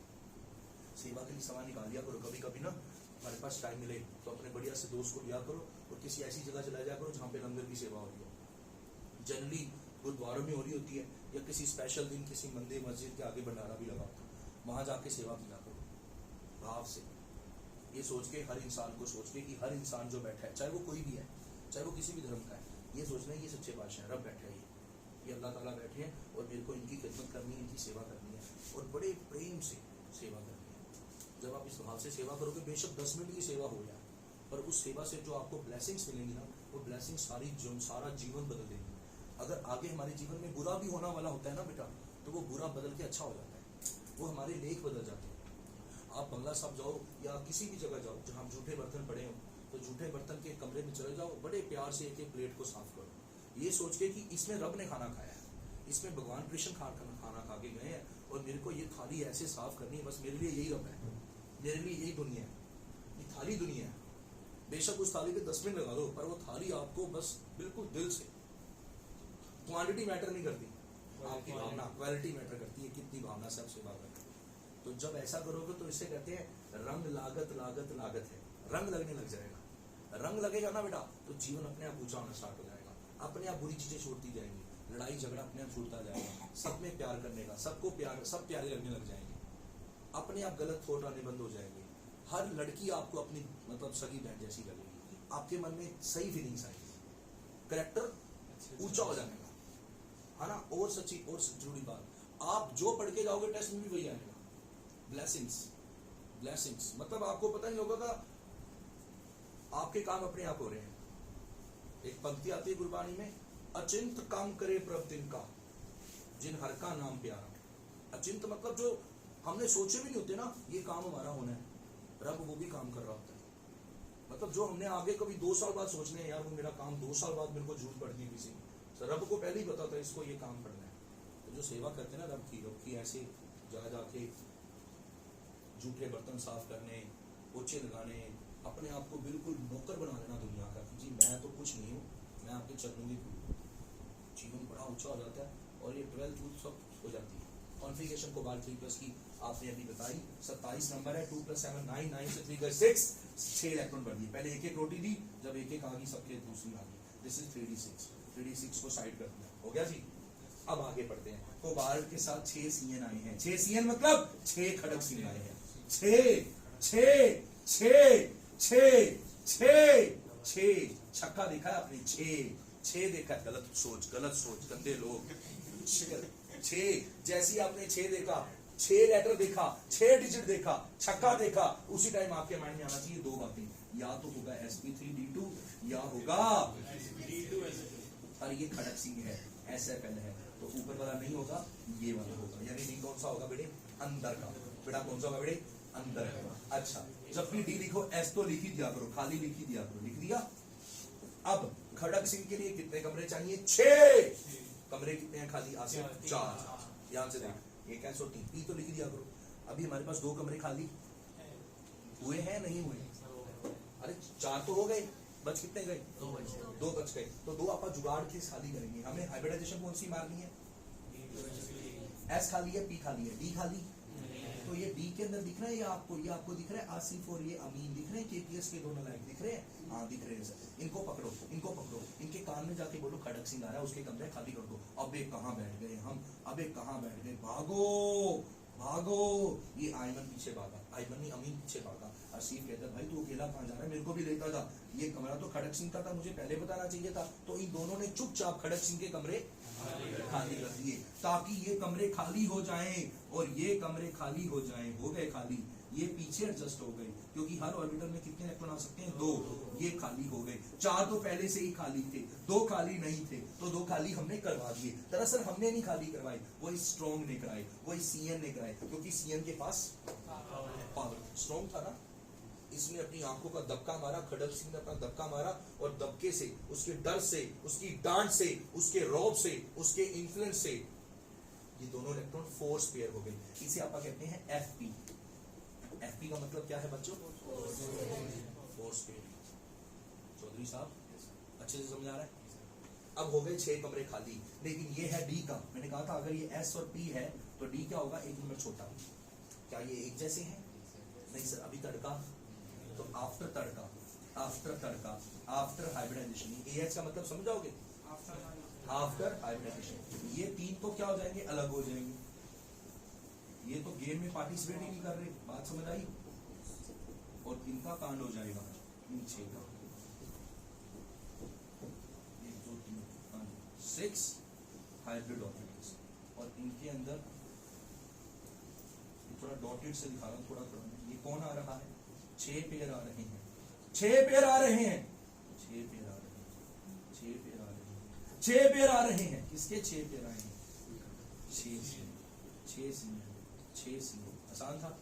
सेवा के लिए समय निकाल लिया करो, कभी कभी ना हमारे पास टाइम मिले तो अपने बढ़िया से दोस्त को लिया करो और किसी ऐसी जगह चला जाया करो जहाँ पे लंगर की सेवा हो रही हो। जनरली गुरुद्वारों में हो रही होती है, या किसी स्पेशल दिन किसी मंदिर मस्जिद के आगे भंडारा भी लगा होता है, वहां जाके सेवा किया करो भाव से, ये सोच के, हर इंसान को सोच के कि हर इंसान जो बैठा है, चाहे वो कोई भी है, चाहे वो किसी भी धर्म का है, ये सोचना है ये सच्चे बादशाह रब बैठे हैं, ये अल्लाह ताला बैठे हैं और मेरे को इनकी खिदमत करनी है, इनकी सेवा करनी है और बड़े प्रेम से सेवा करनी है। जब आप इस भाव से सेवा करोगे, बेशक 10 मिनट की सेवा हो जाए, पर उस सेवा से जो आपको ब्लेसिंग्स मिलेंगी ना, वो ब्लेसिंग सारा जीवन बदल देंगी। अगर आगे हमारे जीवन में बुरा भी होने वाला होता है ना बेटा, तो वो बुरा बदल के अच्छा हो जाता है, वो हमारे लेख बदल जाते हैं। आप बंगला साहब जाओ या किसी भी जगह जाओ जहाँ जूठे बर्तन पड़े हों, तो जूठे बर्तन के कमरे में चले जाओ, बड़े प्यार से एक एक प्लेट को साफ करो, ये सोच के कि इसमें रब ने खाना खाया है, इसमें भगवान कृष्ण खाना खा के गए हैं और मेरे को ये थाली ऐसे साफ करनी है, बस मेरे लिए यही रब है, मेरे लिए यही दुनिया है, ये थाली दुनिया है। बेशक उस थाली पे 10 मिनट लगा दो, पर वो थाली आपको बस बिल्कुल दिल से, क्वांटिटी मैटर नहीं करती, आपकी भावना, क्वालिटी मैटर करती है, कितनी भावना से आप सेवा कर रहे हैं। तो जब ऐसा करोगे तो इसे कहते हैं रंग लागत लागत लागत है, रंग लगने लग जाएगा। रंग लगेगा ना बेटा, तो जीवन अपने आप ऊंचा होना स्टार्ट हो जाएगा, अपने आप बुरी चीजें छोड़ती जाएंगी, लड़ाई झगड़ा अपने आप छूटता जाएगा, सब में प्यार करने का, सबको प्यार, सब प्यारे लगने लग जाएंगे, अपने आप गलत थॉट आने बंद हो जाएंगे, हर लड़की आपको अपनी मतलब सगी बहन जैसी लगेगी, आपके मन में सही फीलिंग्स आएगी, करेक्टर ऊंचा हो जाएगा, है ना। और सच्ची और जरूरी बात, आप जो पढ़ के जाओगे टेस्ट में भी वही आएगा, ब्लेसिंग्स। ब्लेसिंग्स मतलब आपको पता नहीं होगा का आपके काम अपने आप हो रहे हैं। एक पंक्ति आती है गुरबाणी में, अचिंत काम करे प्रभ तिनका जिन हर का नाम प्यारा। अचिंत मतलब जो हमने सोचे भी नहीं होते ना, ये काम हमारा होना है, रब वो भी काम कर रहा होता है। मतलब जो हमने आगे कभी 2 साल बाद सोचने हैं, यार वो मेरा काम 2 साल बाद मेरे को जरूरत पड़ती है किसी, तो रब को पहले ही पता था इसको ये काम करना है। तो जो सेवा करते हैं ना रब की ऐसे जा जाके जूठे बर्तन साफ करने, पोछे लगाने, अपने आप को बिल्कुल नौकर बना लेना दुनिया का कि जी मैं तो कुछ नहीं हूँ, मैं आपके चरणों की धूल हूँ, जीवन बड़ा ऊंचा हो जाता है। और ये 12th रूल सब हो जाती है। कॉन्फ़िगरेशन को बाल 3+ की आपने अभी बताई, 27 नंबर है, 2 + 7 9, 9 से 3 = 6, 6 इलेक्ट्रॉन बढ़ गई। पहले एक एक रोटी दी, जब एक एक आ गई सबके दूसरी आ गई, दिस इज 3d6। 3d6 को साइड कर दिया, हो गया जी। अब आगे पढ़ते हैं। कोबाल्ट के साथ 6 सीएन आए हैं, 6 सीएन मतलब 6 खड़क सीएन आए हैं, 6 6 6 6 6 6 छक्का देखा है आपने, 6 देखा, गलत सोच, गंदे लोग। 6 जैसी आपने 6 देखा, 6 लेटर देखा, 6 डिजिट देखा, छक्का देखा, उसी टाइम आपके माइंड में आना चाहिए 2 बातें, या तो होगा sp3d2 या होगा और ये खड़क सिंह है, SFL है, तो ऊपर वाला नहीं होगा, ये वाला होगा। यानी डी कौन सा होगा बेटे, अंदर का। बेटा कौन सा होगा बेटे, अंदर का। अच्छा, जब भी डी लिखो एस तो लिख ही दिया करो, खाली लिख ही दिया करो, लिख दिया। अब खड़क सिंह के लिए कितने कमरे चाहिए, 6 कमरे कितने हैं खाली, आसिफ 4। ध्यान से देख, एक ऐसो 3 पी तो लिख दिया करो। अभी हमारे पास 2 कमरे खाली हुए हैं, नहीं हुए, अरे 4 तो हो गए, बच कितने गए, 2 बच गए। तो 2 आप जुगाड़ के खाली करेंगे। हमें हाइब्रिडाइजेशन कौन सी मारनी है, एस खाली है, पी खाली है, डी खाली, तो ये डी के अंदर दिख रहा है, ये आपको दिख रहा है आसिफ और ये अमीन दिख रहे हैं, केपीएस के दोनों लाइक दिख रहे हैं, हाँ दिख रहे हैं सर। इनको पकड़ो, इनके कान में जाके बोलो खड़क सिंह आ रहा है, उसके कमरे खाली कर दो। अबे कहाँ बैठ गए हम, अबे कहाँ बैठ गए, भागो भागो। ये आयमन पीछे भागा, आयमन नहीं अमीन पीछे भागा। आसिफ कहता भाई तू अकेला कहाँ जा रहा है, मेरे को भी लेता जा, ये कमरा तो खड़क सिंह का था, मुझे पहले बताना चाहिए था। तो इन दोनों ने चुपचाप खड़क सिंह के कमरे खाली कर दिए, ताकि ये कमरे खाली हो जाएं और ये कमरे खाली हो जाएं। हो गए खाली, ये पीछे एडजस्ट हो गए, क्योंकि हर ऑर्बिटल में कितने इलेक्ट्रॉन आ सकते हैं, 2। ये खाली हो गए। 4 तो पहले से ही खाली थे, 2 खाली नहीं थे, तो 2 खाली हमने करवा दिए। दरअसल हमने नहीं खाली करवाए, वो स्ट्रॉन्ग ने कराए, वो सीएन ने कराए, क्योंकि सीएन के पास पावर स्ट्रॉन्ग था ना। इसने अपनी आंखों का दबका मारा, खड़क सिंह ने अपना दबका मारा, और दबके से, उसके डर से, उसकी डांट से, उसके रौब से, उसके इन्फ्लुएंस से ये दोनों इलेक्ट्रॉन फोर्स पेयर हो गए। इसे आप कहते हैं एफपी। एफपी का मतलब क्या है बच्चों, फोर्स पेयर। चौधरी साहब अच्छे से समझा रहा है। अब हो गए 6 कमरे खाली, लेकिन ये है डी का। मैंने कहा था अगर ये एस और पी है तो डी क्या होगा, 1 नंबर छोटा। क्या ये एक जैसे हैं, नहीं सर, अभी तड़का, तो आफ्टर तड़का, आफ्टर हाइब्रिडाइजेशन। एएच का मतलब समझ जाओगे, आफ्टर हाइब्रिडेशन। ये तीन तो क्या हो जाएंगे, अलग हो जाएंगे। ये तो गेम में पार्टिसिपेट ही नहीं कर रहे, बात समझ आई। और इनका कांड हो जाएगा इन 6 का, 1 2 3 6 हाइब्रिड ऑर्बिटल्स। और इनके अंदर थोड़ा डॉटेड से दिखा रहा हूं, थोड़ा ये कौन आ रहा है, 6 पेयर आ रहे हैं, 6 पेयर आ रहे हैं, 6 पेयर आ रहे हैं, 6 पेयर आ रहे हैं, 6 पेयर आ रहे हैं। किसके 6 पेयर आए हैं, 6 सी। आसान था,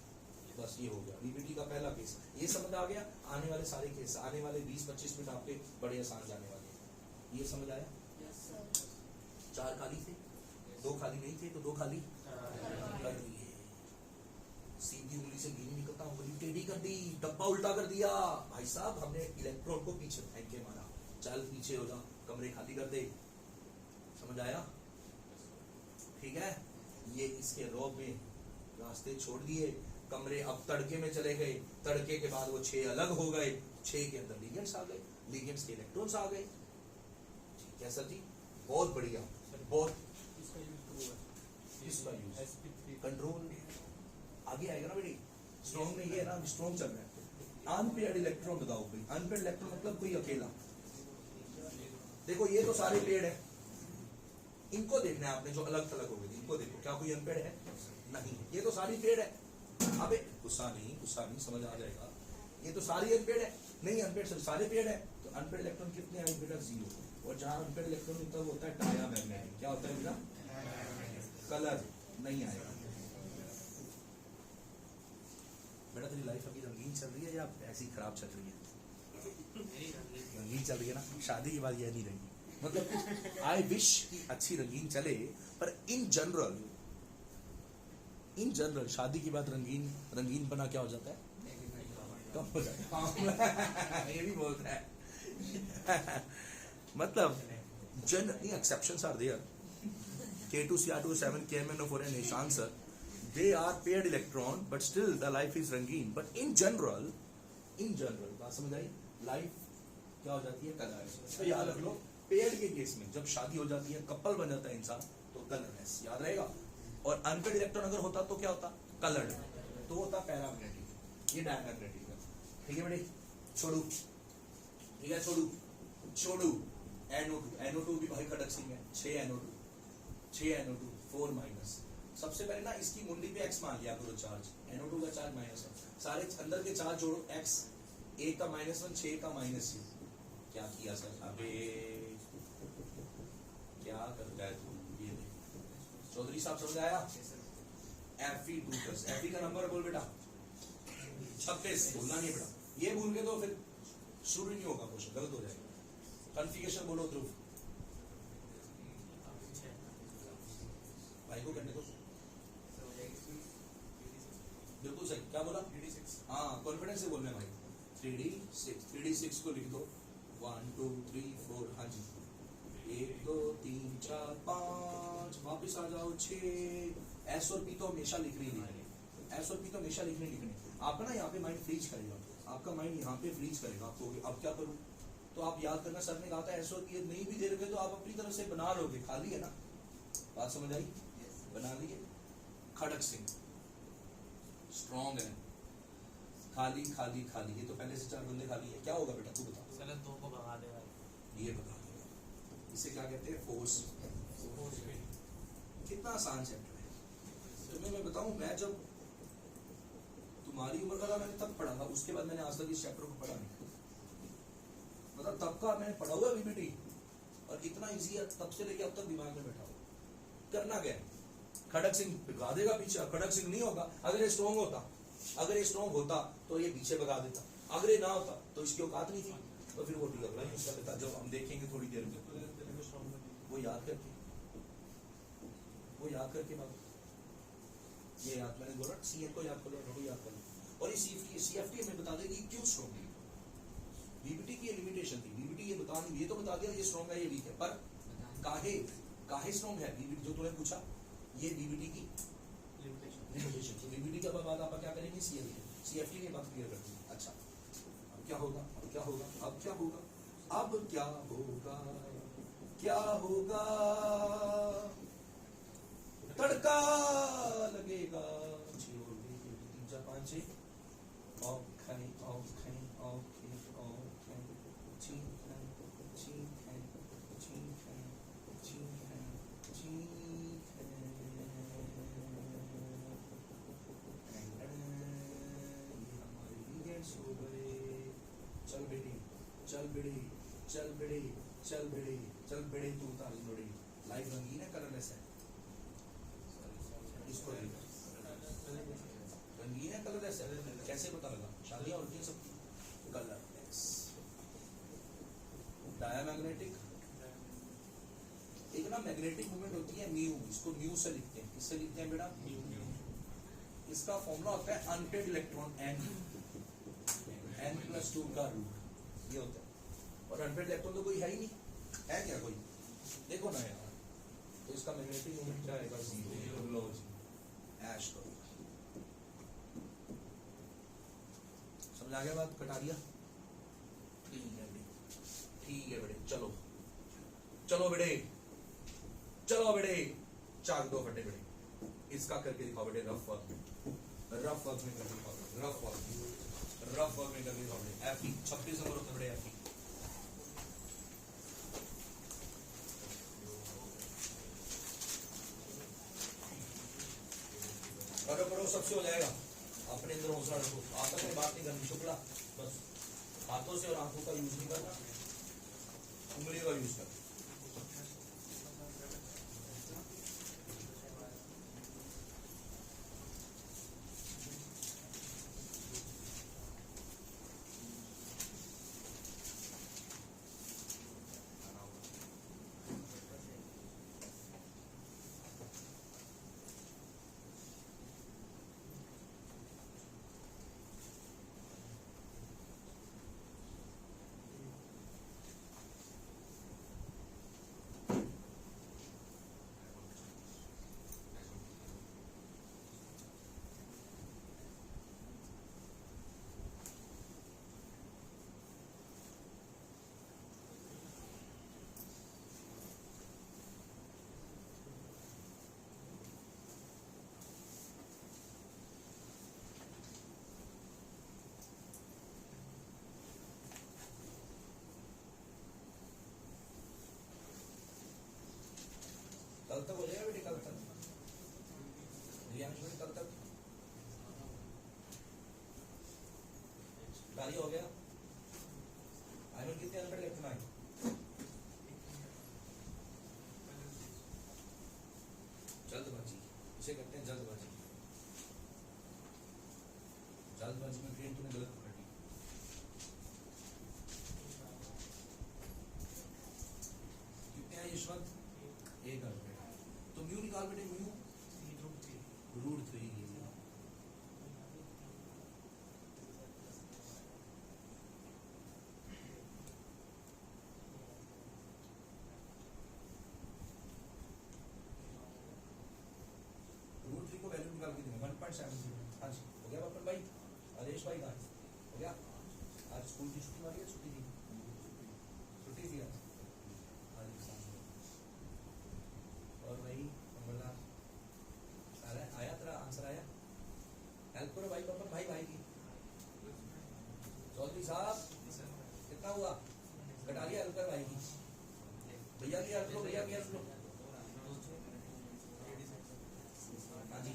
बस ये हो गया बीबीटी का पहला केस। ये समझ आ गया। आने वाले सारे केस, आने वाले 20-25 मिनट आपके बड़े आसान जाने वाले हैं। ये समझ आया। 4 खाली थे, 2 खाली नहीं थे, तो 2 खाली कर दिए। सीधी उंगली से घी नहीं निकलता, उंगली टेढ़ी कर दी, डब्बा उल्टा कर दिया। भाई साहब हमने इलेक्ट्रॉन को पीछे फेंक के मारा, चल पीछे हो जा, कमरे खाली कर दे। समझ आया, ठीक है। ये इसके रॉब में रास्ते छोड़ दिए, कमरे अब तड़के में चले गए। तड़के के बाद वो 6 अलग हो गए, 6 के अंदर लिगेंड्स आ गए, लिगेंड्स के इलेक्ट्रॉन्स आ गए। ठीक है सर जी, बहुत बढ़िया, बहुत। किसका यूज, कंट्रोल आगे आएगा ना बेटी। स्ट्रॉन्ग नहीं है ना, स्ट्रॉन्ग चल रहा है। अनपेयर्ड इलेक्ट्रॉन बताओ कोई, अनपेयर्ड इलेक्ट्रॉन मतलब कोई अकेला। देखो ये तो सारे पेड़ है, इनको देखना है आपने, जो अलग थलग हो गए इनको देखो, क्या कोई अनपेयर्ड है, नहीं। ये तो सारी पेड़ है। अबे गुस्सा नहीं, समझ आ जाएगा। ये तो सारी अनपेयर्ड है, नहीं अनपेयर्ड सारे पेड़ है। तो अनपेयर्ड इलेक्ट्रॉन कितने आए बेटा, 0। और जहां अनपेयर्ड इलेक्ट्रॉन होता है वो होता है डायमैग्नेटिक। क्या होता है बेटा, कलर नहीं आएगा। बेटा तेरी लाइफ अभी रंगीन चल रही है या ऐसी खराब चल रही है, रंगीन चल रही है ना। शादी के बाद यह नहीं रहेगी, मतलब आई विश कि अच्छी रंगीन चले, पर इन जनरल शादी के बाद रंगीन बना क्या हो जाता है, कम हो जाता है। ये भी बोलता है मतलब generally exceptions are there. K2 Cr2 7 KMnO4 and Nishan sir, they are paired electron, but still the life is रंगीन। But in general बात समझ आई, लाइफ क्या हो जाती है, कलर। तो याद रख लो, पेयर के केस में जब शादी हो जाती है, कपल बन जाता है इंसान, तो कलरलेस, याद रहेगा। और अनपेयर्ड इलेक्ट्रॉन अगर होता तो क्या होता, कलर्ड, तो होता पैरामैग्नेटिक। ये डायमैग्नेटिक है, ठीक है बेटे। छोड़ू, ठीक है, छोड़ू। NO2 भी भाई खड़क सिंह है, 6 NO2 4 माइनस। सबसे पहले ना इसकी मुंडी पे X मान लिया करो चार्ज, NO2 का चार्ज माइनस है। सारे अंदर के चार्ज जोड़ो, X 1 का -1, 6 का -6। क्या किया सर, अबे क्या करता है तू, ये देख चौधरी साहब, समझ आया। Fe2+, Fe का नंबर बोल बेटा, 26, भूलना नहीं बेटा। ये भूल के तो फिर शुरू नहीं होगा, क्वेश्चन गलत हो जाएगा। कॉन्फ़िगरेशन बोलो ध्रुव भाई को करने दो, बिल्कुल सही। क्या बोला, 3D6। हाँ कॉन्फिडेंस से बोलना है भाई। 3D6 को लिख दो, 1 2 3 4। हाँ जी, 1 2 3 4 5, वापिस आ जाओ 6। एस और पी तो हमेशा लिखने लिखने। आपका ना यहाँ पे माइंड फ्रीज करेगा, आपका माइंड यहाँ पे फ्रीज करेगा। आपको अब क्या करूँ, तो आप याद करना, सर ने कहा था एस और पी नहीं भी दे रहे तो आप अपनी तरफ से बना लोगे, खाली है ना। बात समझ आई, बना लिए। खड़क सिंह स्ट्रॉन्ग है, खाली। ये तो पहले से 4 बंदे खाली है। क्या होगा बेटा तू बता, सर 2 को भगा देगा, ये बता देगा। इसे क्या कहते हैं, फोर्स। कितना आसान चैप्टर है। तुम्हें मैं बताऊं, मैं जब तुम्हारी उम्र का था मैंने तब पढ़ा था, उसके बाद मैंने आज तक इस चैप्टर को पढ़ा नहीं। मतलब तब का मैंने पढ़ा हुआ बीबीटी, और इतना इजी है तब से लेके अब तक दिमाग में बैठा हुआ। करना क्या है, खड़क सिंह भगा देगा पीछे। खड़क सिंह नहीं होगा, अगर ये स्ट्रॉन्ग होता तो ये पीछे भगा देता। अगर ये ना होता तो इसकी औकात नहीं थी, तो फिर वो डिगला नहीं उसका देता। जब हम देखेंगे थोड़ी देर में, वो याद करके बात, ये याद मैंने बोला, CN को याद कर लो, याद कर लो। और ये CFT हमें बता देगी क्यों स्ट्रॉन्ग है। बीबीटी की लिमिटेशन थी, बीबीटी ये तो बता दिया ये स्ट्रॉन्ग है, ये वीक है, पर काहे स्ट्रॉन्ग है बीबीटी, जो तूने पूछा, ये बीबीटी की लिमिटेशन। तो बीबीटी के बाद आप क्या करेंगे, CFT ने बात क्लियर कर दी। अच्छा अब क्या होगा, क्या होगा, तड़का लगेगा। 6 और 3 4 5 6 okay okay okay okay ठीक है ठीक है ठीक है ठीक है ठीक है। ये हमारे वीकेंड्स हो गए। चल बेटी चल बेटी चल बेटी चल बेटी चल बेटी तू उतार बेटी। लाइफ रंगीन है कलरलेस है। इसको रंगीन है कलरलेस है कैसे पता लगा? शादियां होती हैं सब कलरलेस। डायमैग्नेटिक एक ना मैग्नेटिक मूवमेंट होती है म्यू, इसको म्यू से लिखते हैं। किससे लिखते हैं बेटा? इसका फॉर्मूला होता है अनपेड इलेक्ट्रॉन n+2 का रूट, ये होता है। और अनपेड इलेक्ट्रॉन तो कोई है ही नहीं, है क्या कोई? देखो ना यार, तो इसका मैग्नेटिक मोमेंट क्या आएगा? 0। लो जी ऐश करो। समझ आ गया बात? कटारिया ठीक है बेटे, ठीक है बेटे। चलो चलो बेटे चलो बेटे, चाक दो फटे बेटे। इसका करके दिखाओ बेटे, रफ वर्क में करके दिखाओ, रफ वर्क में करके दिखाओ बेटे। FE 26 नंबर होता है बेटे FE। करो करो सबसे हो जाएगा। अपने अंदर हौसला रखो, आपस में बात नहीं करनी। शुक्ला बस हाथों से और आंखों का यूज नहीं करना, उंगलियों का यूज करना। कल तक हो जाएगा बेटे, कल तक कल तक गाड़ी हो गया। आयरन कितने अनपढ़ इलेक्ट्रॉन आए? जल्दबाजी, इसे कहते हैं जल्दबाजी। जल्दबाजी में ट्रेन तूने गलत पकड़ ली। कितने आए यशवंत? 1 अनपढ़। तो म्यू निकाल बेटे, म्यू √3। √3 को वैल्यू निकाल के देंगे 1.7। हाँ जी हो गया बपन भाई। आदेश भाई कहाँ हो गया? आज स्कूल की छुट्टी मारी है? छुट्टी थी आज। और भाई मंगलदार आया तेरा आंसर आया? हेल्प करो भाई बपन भाई की। चौधरी साहब कितना हुआ? कटारिया हेल्प कर भाई की। भैया की हेल्प लो, भैया की हेल्प लो। हाँ जी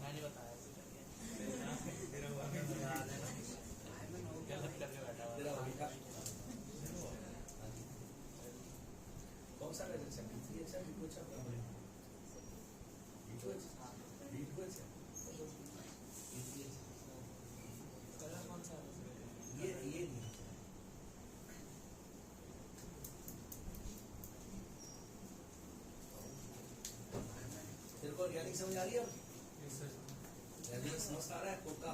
मैंने बताया तेरा वर्क बता देना गलत करके बैठा हुआ तेरा बेटा कौन सा रिजल्ट है? ये अच्छा भी कुछ अच्छा कलर कौन सा है? ये नहीं तेरे को रियलिंग समझ आ रही है? रियलिंग समझ आ रहा है? कोका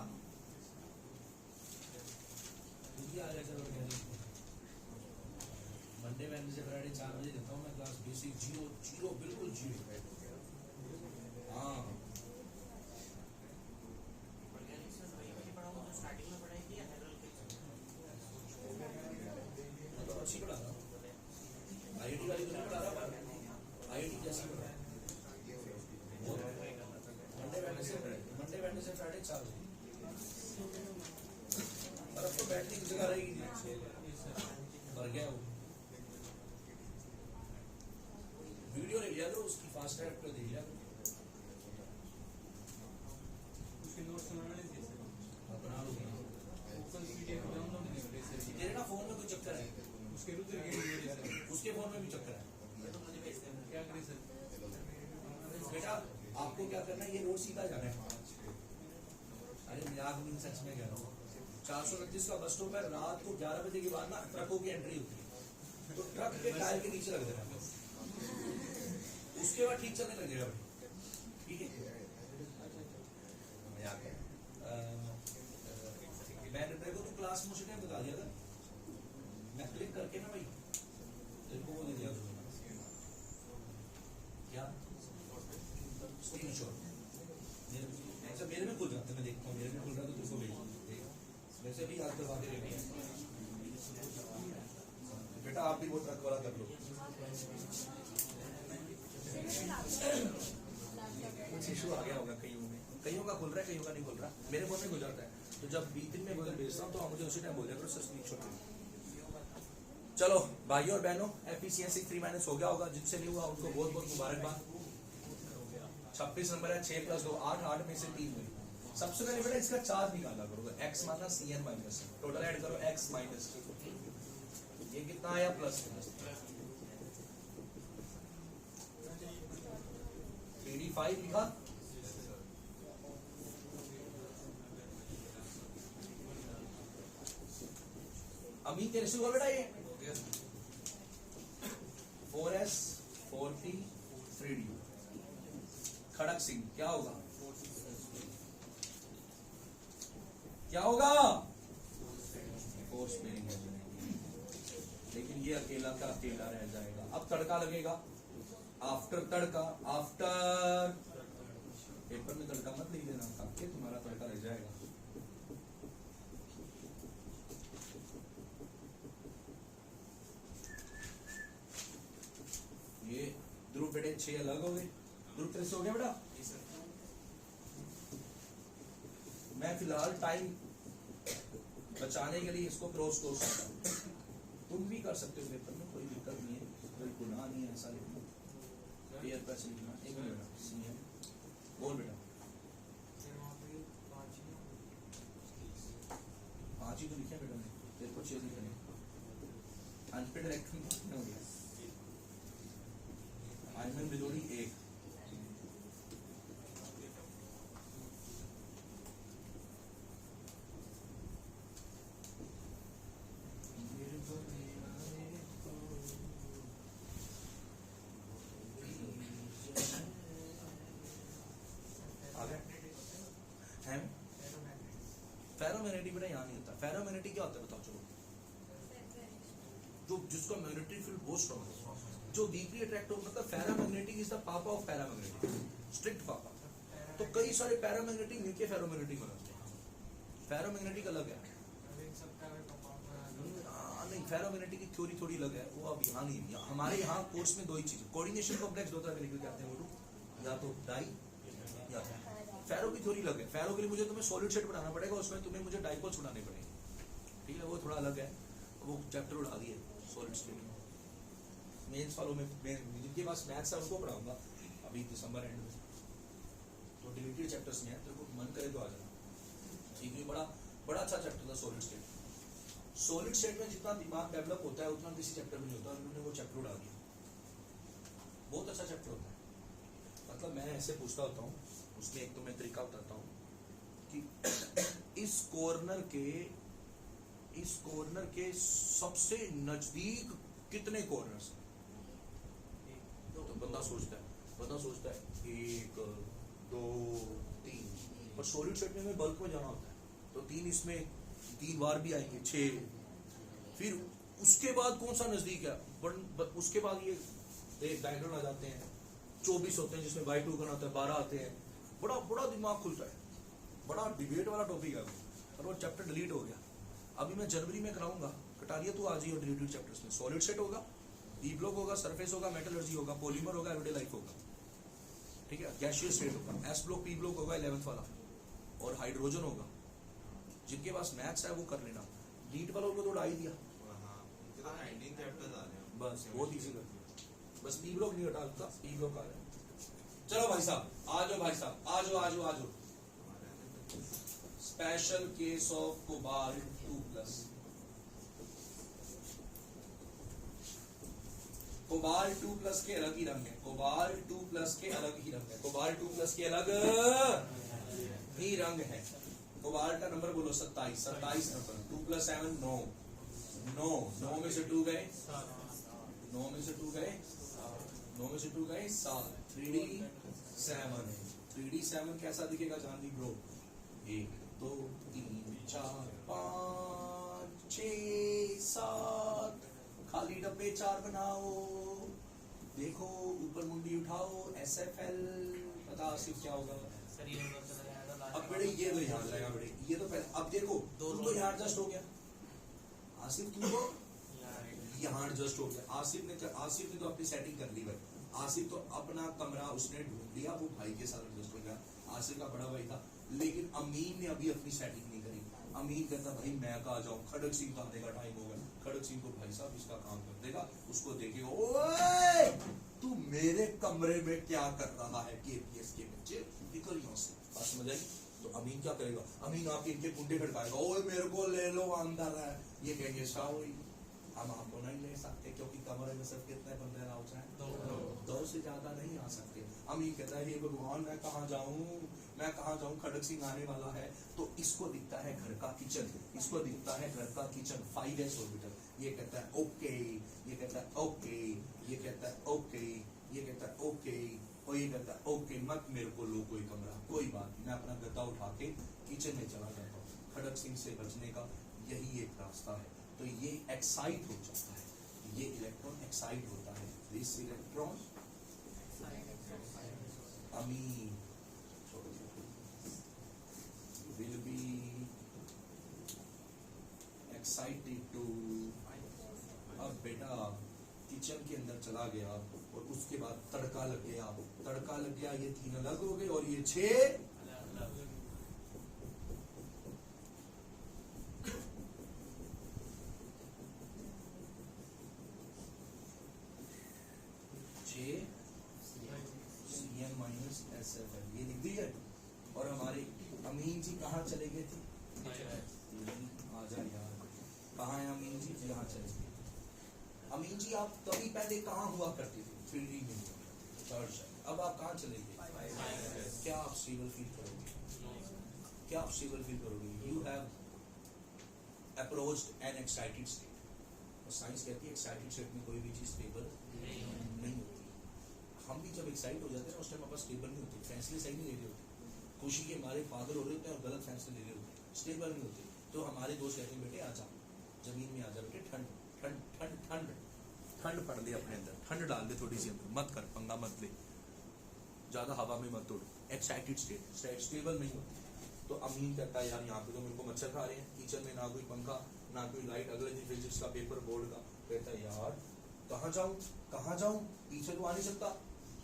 मुझे आ जाए। चलो रियलिंग मंडे वेडनेसडे फ्राइडे 4 बजे देता हूँ मैं क्लास। बेसिक जीरो बिल्कुल जीरो। हाँ मतलब अच्छी पढ़ा रहा हूँ। आईआईटी वाली तो नहीं पढ़ा रहा, आईआईटी कैसी पढ़ा रहा है? मंडे वेडनेसडे फ्राइडे 4 बजे। और अब तो बैठने की जगह रहेगी नहीं, भर गया वो। वीडियो ले लिया करो उसकी, फास्ट ट्रैक पे देख लिया करो। उसके नोट्स बनाने थे सर, बना लो ओपन पीडीएफ डाउनलोड नहीं हो रही सर। तेरे ना फोन में कोई चक्कर है, उसके रुद्र के लिए सर, उसके फोन में भी चक्कर है। क्या करें सर? बेटा आपको क्या करना है, ये रोड सीधा जाना है। अरे मजाक नहीं, सच में कह रहा हूँ। 429 का बस स्टॉप है। रात को 11 बजे के बाद ना ट्रकों की एंट्री होती है, तो ट्रक के टायर के नीचे लग देना, उसके बाद ठीक चलने लगेगा। ठीक है, मजाक है। मैंने तेरे को तो क्लास में उसी टाइम बता दिया था, मैं क्लिक करके ना भाई तेरे को वो दे दिया क्या स्क्रीनशॉट। मेरे में खुल जाता है, मैं देखता हूँ मेरे में खुल रहा है तो तुझको भेज वैसे भी याद करवा के लेंगे। बेटा आप भी वो ट्रक वाला कर लो। कुछ इशू आ गया होगा कईयों का खुल रहा है, कईयों का नहीं खुल रहा। मेरे फोन में खुल जाता है, तो जब बीतिन में भेजता हूँ तो आप मुझे उसी टाइम बोल दिया करो, स्क्रीनशॉट। चलो भाइयों और बहनों, एफिशिएंसी 3- हो गया होगा। जिनसे नहीं हुआ उनको बहुत बहुत मुबारकबाद। 26 नंबर है, 6 + 2 8, 8 में से 3 हुई। सबसे पहले बेटा इसका चार्ज निकालना करोगे, x minus cn minus, total add करो x माइनस, ये कितना आया प्लस 3d5 लिखा। अमीन तेरे से हुआ बेटा ये 4s 4p 3d। खड़क सिंह क्या होगा, क्या होगा? फोर्स स्पेलिंग है, लेकिन ये अकेला का अकेला रह जाएगा। अब तड़का लगेगा, आफ्टर तड़का, आफ्टर पेपर में तड़का मत लिख देना, काके तुम्हारा तड़का रह जाएगा। ये ध्रुव बेटे 6 अलग हो गए। ध्रुव तेरे से हो गया बेटा? मैं फिलहाल टाइम बचाने के लिए इसको क्रॉस कोर्स करता हूँ। तुम भी कर सकते हो पेपर में, कोई दिक्कत नहीं है, कोई गुनाह नहीं है ऐसा लिखना। पेयर पैसे लिखना। एक मिनट बेटा, सीएम बोल बेटा। 5 ही तो लिखे बेटा ने, तेरे को 6 लिखने। अंत पे डायरेक्ट हो गया। आयमन बिलोड़ी 1। फेरोमैग्नेटिक बेटा यहाँ नहीं होता। फेरोमैग्नेटिक क्या होता है बताओ चलो? जो जिसका मैग्नेटिक फील्ड बहुत स्ट्रांग है, जो डीपली अट्रैक्ट हो, मतलब फेरोमैग्नेटिक इज द पापा ऑफ पैरामैग्नेटिक, स्ट्रिक्ट पापा। तो कई सारे पैरामैग्नेटिक मिलके फेरोमैग्नेटिक बनाते हैं। फेरोमैग्नेटिक अलग है, नहीं फेरोमैग्नेटिक की थ्योरी थोड़ी अलग है, वो अब यहाँ नहीं है। हमारे यहाँ कोर्स में 2 ही चीज, कोऑर्डिनेशन कॉम्प्लेक्स 2 तरह के निकल के आते हैं, वो या तो डाई या फेरो की थ्योरी अलग है। फेरो के लिए मुझे तुम्हें सॉलिड सेट बनाना पड़ेगा, उसमें तुम्हें मुझे डाइपोल्स बनाने पड़ेंगे, ठीक है, वो थोड़ा अलग है। वो चैप्टर उड़ा दिए सॉलिड स्टेट में। मेंस वालों में जिनके पास मैथ्स है उनको पढ़ाऊंगा अभी दिसंबर एंड में, तो डिलीटेड चैप्टर्स में है, तेरे को मन करे तो आ जाना, ठीक है। बड़ा बड़ा अच्छा चैप्टर था सॉलिड स्टेट। सॉलिड स्टेट में जितना दिमाग डेवलप होता है उतना किसी चैप्टर में नहीं होता, उन्होंने वो चैप्टर उड़ा दिया। बहुत अच्छा चैप्टर होता है, मतलब मैं ऐसे पूछता होता हूँ, उसमें एक तो मैं तरीका बताता हूँ कि इस कॉर्नर के सबसे नजदीक कितने कॉर्नर्स हैं, तो बंदा सोचता है 1 2 3, पर सॉलिड स्टेट में बल्क में जाना होता है तो 3, इसमें 3 बार भी आएंगे 6, फिर उसके बाद कौन सा नजदीक है, उसके बाद ये डायग्राम आ जाते हैं, 24 होते हैं जिसमें y2 करना होता है, 12 आते हैं, बड़ा बड़ा दिमाग खुलता है, बड़ा डिबेट वाला टॉपिक है वो, और वो चैप्टर डिलीट हो गया। अभी मैं जनवरी में कराऊंगा, कटारिया तो आ जाइए डिलीटेड चैप्टर्स में। सॉलिड स्टेट होगा, ई ब्लॉक होगा, सरफेस होगा, मेटलर्जी होगा, पॉलीमर होगा, एवरीडे लाइफ होगा, ठीक है, गैसियस स्टेट होगा, एस ब्लॉक पी ब्लॉक होगा 11th वाला, और हाइड्रोजन होगा। जिनके पास मैथ्स है वो कर लेना, नीट वालों को तो उड़ा ही दिया, बस बहुत इजी कर दिया, बस पी ब्लॉक नहीं हटा सकता, पी ब्लॉक आ रहा है। चलो भाई साहब आ जाओ, भाई साहब आ जाओ। Special case of cobalt 2+। Cobalt 2+ के अलग ही रंग है, कोबाल्ट 2+ के अलग ही रंग है, कोबाल्ट 2+ के अलग ही रंग है। कोबाल्ट का नंबर बोलो 27 नंबर, 2+7 9 में से 2 गए, 9 में से 2 गए, 7, 3D7 है। 3D7 कैसा दिखेगा चांदी ब्रो, 1 2 3 4 5 6 7, खाली डब्बे 4 बनाओ, देखो ऊपर मुंडी उठाओ, SFL, पता सिर्फ क्या होगा। सर ये होगा चला जाएगा अब बेटे ये तो यहाँ जाएगा बेटे, ये तो पहले, अब देखो तुम तो यहाँ एडजस्ट हो गया, आसिफ तुम तो यहाँ एडजस्ट हो गया। आसिफ ने तो अपनी सेटिंग कर ली भाई, आसिफ तो अपना कमरा उसने ढूंढ लिया, वो भाई के साथ एडजस्ट हो गया, आसिफ का बड़ा भाई था। लेकिन अमीन ने अभी अपनी सेटिंग नहीं करी। अमीन कहता भाई मैं कहा जाऊं, खड़क सिंह का आने का टाइम हो गया, खड़क सिंह को भाई साहब इसका काम कर देगा, उसको देखेगा, ओए तू मेरे कमरे में क्या कर रहा है, KPS के बच्चे निकल यहाँ से, बात समझ आई। तो अमीन क्या करेगा, अमीन आके इनके कुंडे खड़काएगा, ओए मेरे को ले लो अंदर है, ये कहेंगे शाओरी, हम आपको नहीं ले सकते क्योंकि कमरे में सब कितने बंदे आओ चाहे 2 से ज्यादा नहीं आ सकते। अमीन कहता है हे भगवान मैं कहाँ जाऊँ, खड़क सिंह आने वाला है। तो इसको दिखता है घर का किचन, 5s ऑर्बिटल, ये कहता है ओके, ये कहता है ओके, ये कहता है ओके, ये कहता है ओके, और ये कहता है ओके, मत मेरे को लो कोई कमरा, कोई बात नहीं, मैं अपना गद्दा उठा के किचन में चला जाता हूँ। खड़क सिंह से बचने का यही एक रास्ता है। तो ये एक्साइट हो जाता है, ये इलेक्ट्रॉन एक्साइट होता है, दिस इलेक्ट्रॉन अमीन will be excited to, अब बेटा किचन के अंदर चला गया और उसके बाद तड़का लग गया, ये 3 अलग हो गए और ये 6 CN-SFL ये लिख दी है। और हमारे अमीन जी कहाँ चले गए थे, आजा यार, कहाँ है अमीन जी, यहाँ चले गए। अमीन जी आप कभी पहले कहाँ हुआ करते थे, 3D में, अब आप कहाँ चले गए, क्या आप स्टेबल फील करोगे, you have approached N excited state. और साइंस कहती है एक्साइटेड स्टेट में कोई भी चीज स्टेबल नहीं होती। हम भी जब एक्साइट हो जाते हैं उस टाइम आप स्टेबल नहीं होते, फैसले सही नहीं ले रहे होते, खुशी के मारे पागल हो रहे होते हैं और गलत फैसले ले रहे होते हैं, स्टेबल नहीं होते। तो हमारे दोस्त कहते हैं बेटे आजा जमीन में, आजा बेटे, ठंड पड़ दे अपने अंदर, ठंड डाल दे थोड़ी सी अंदर, मत कर पंगा, मत ले, ज्यादा हवा में मत उड़। एक्साइटेड स्टेट स्टेबल नहीं होती। तो अमीन कहता है यार यहाँ पे तो मेरे को मच्छर खा रहे हैं, किचन में ना कोई पंखा ना कोई लाइट, अगले दिन फिजिक्स का पेपर बोर्ड का, कहता है यार कहाँ जाऊँ, पीछे तो आ नहीं सकता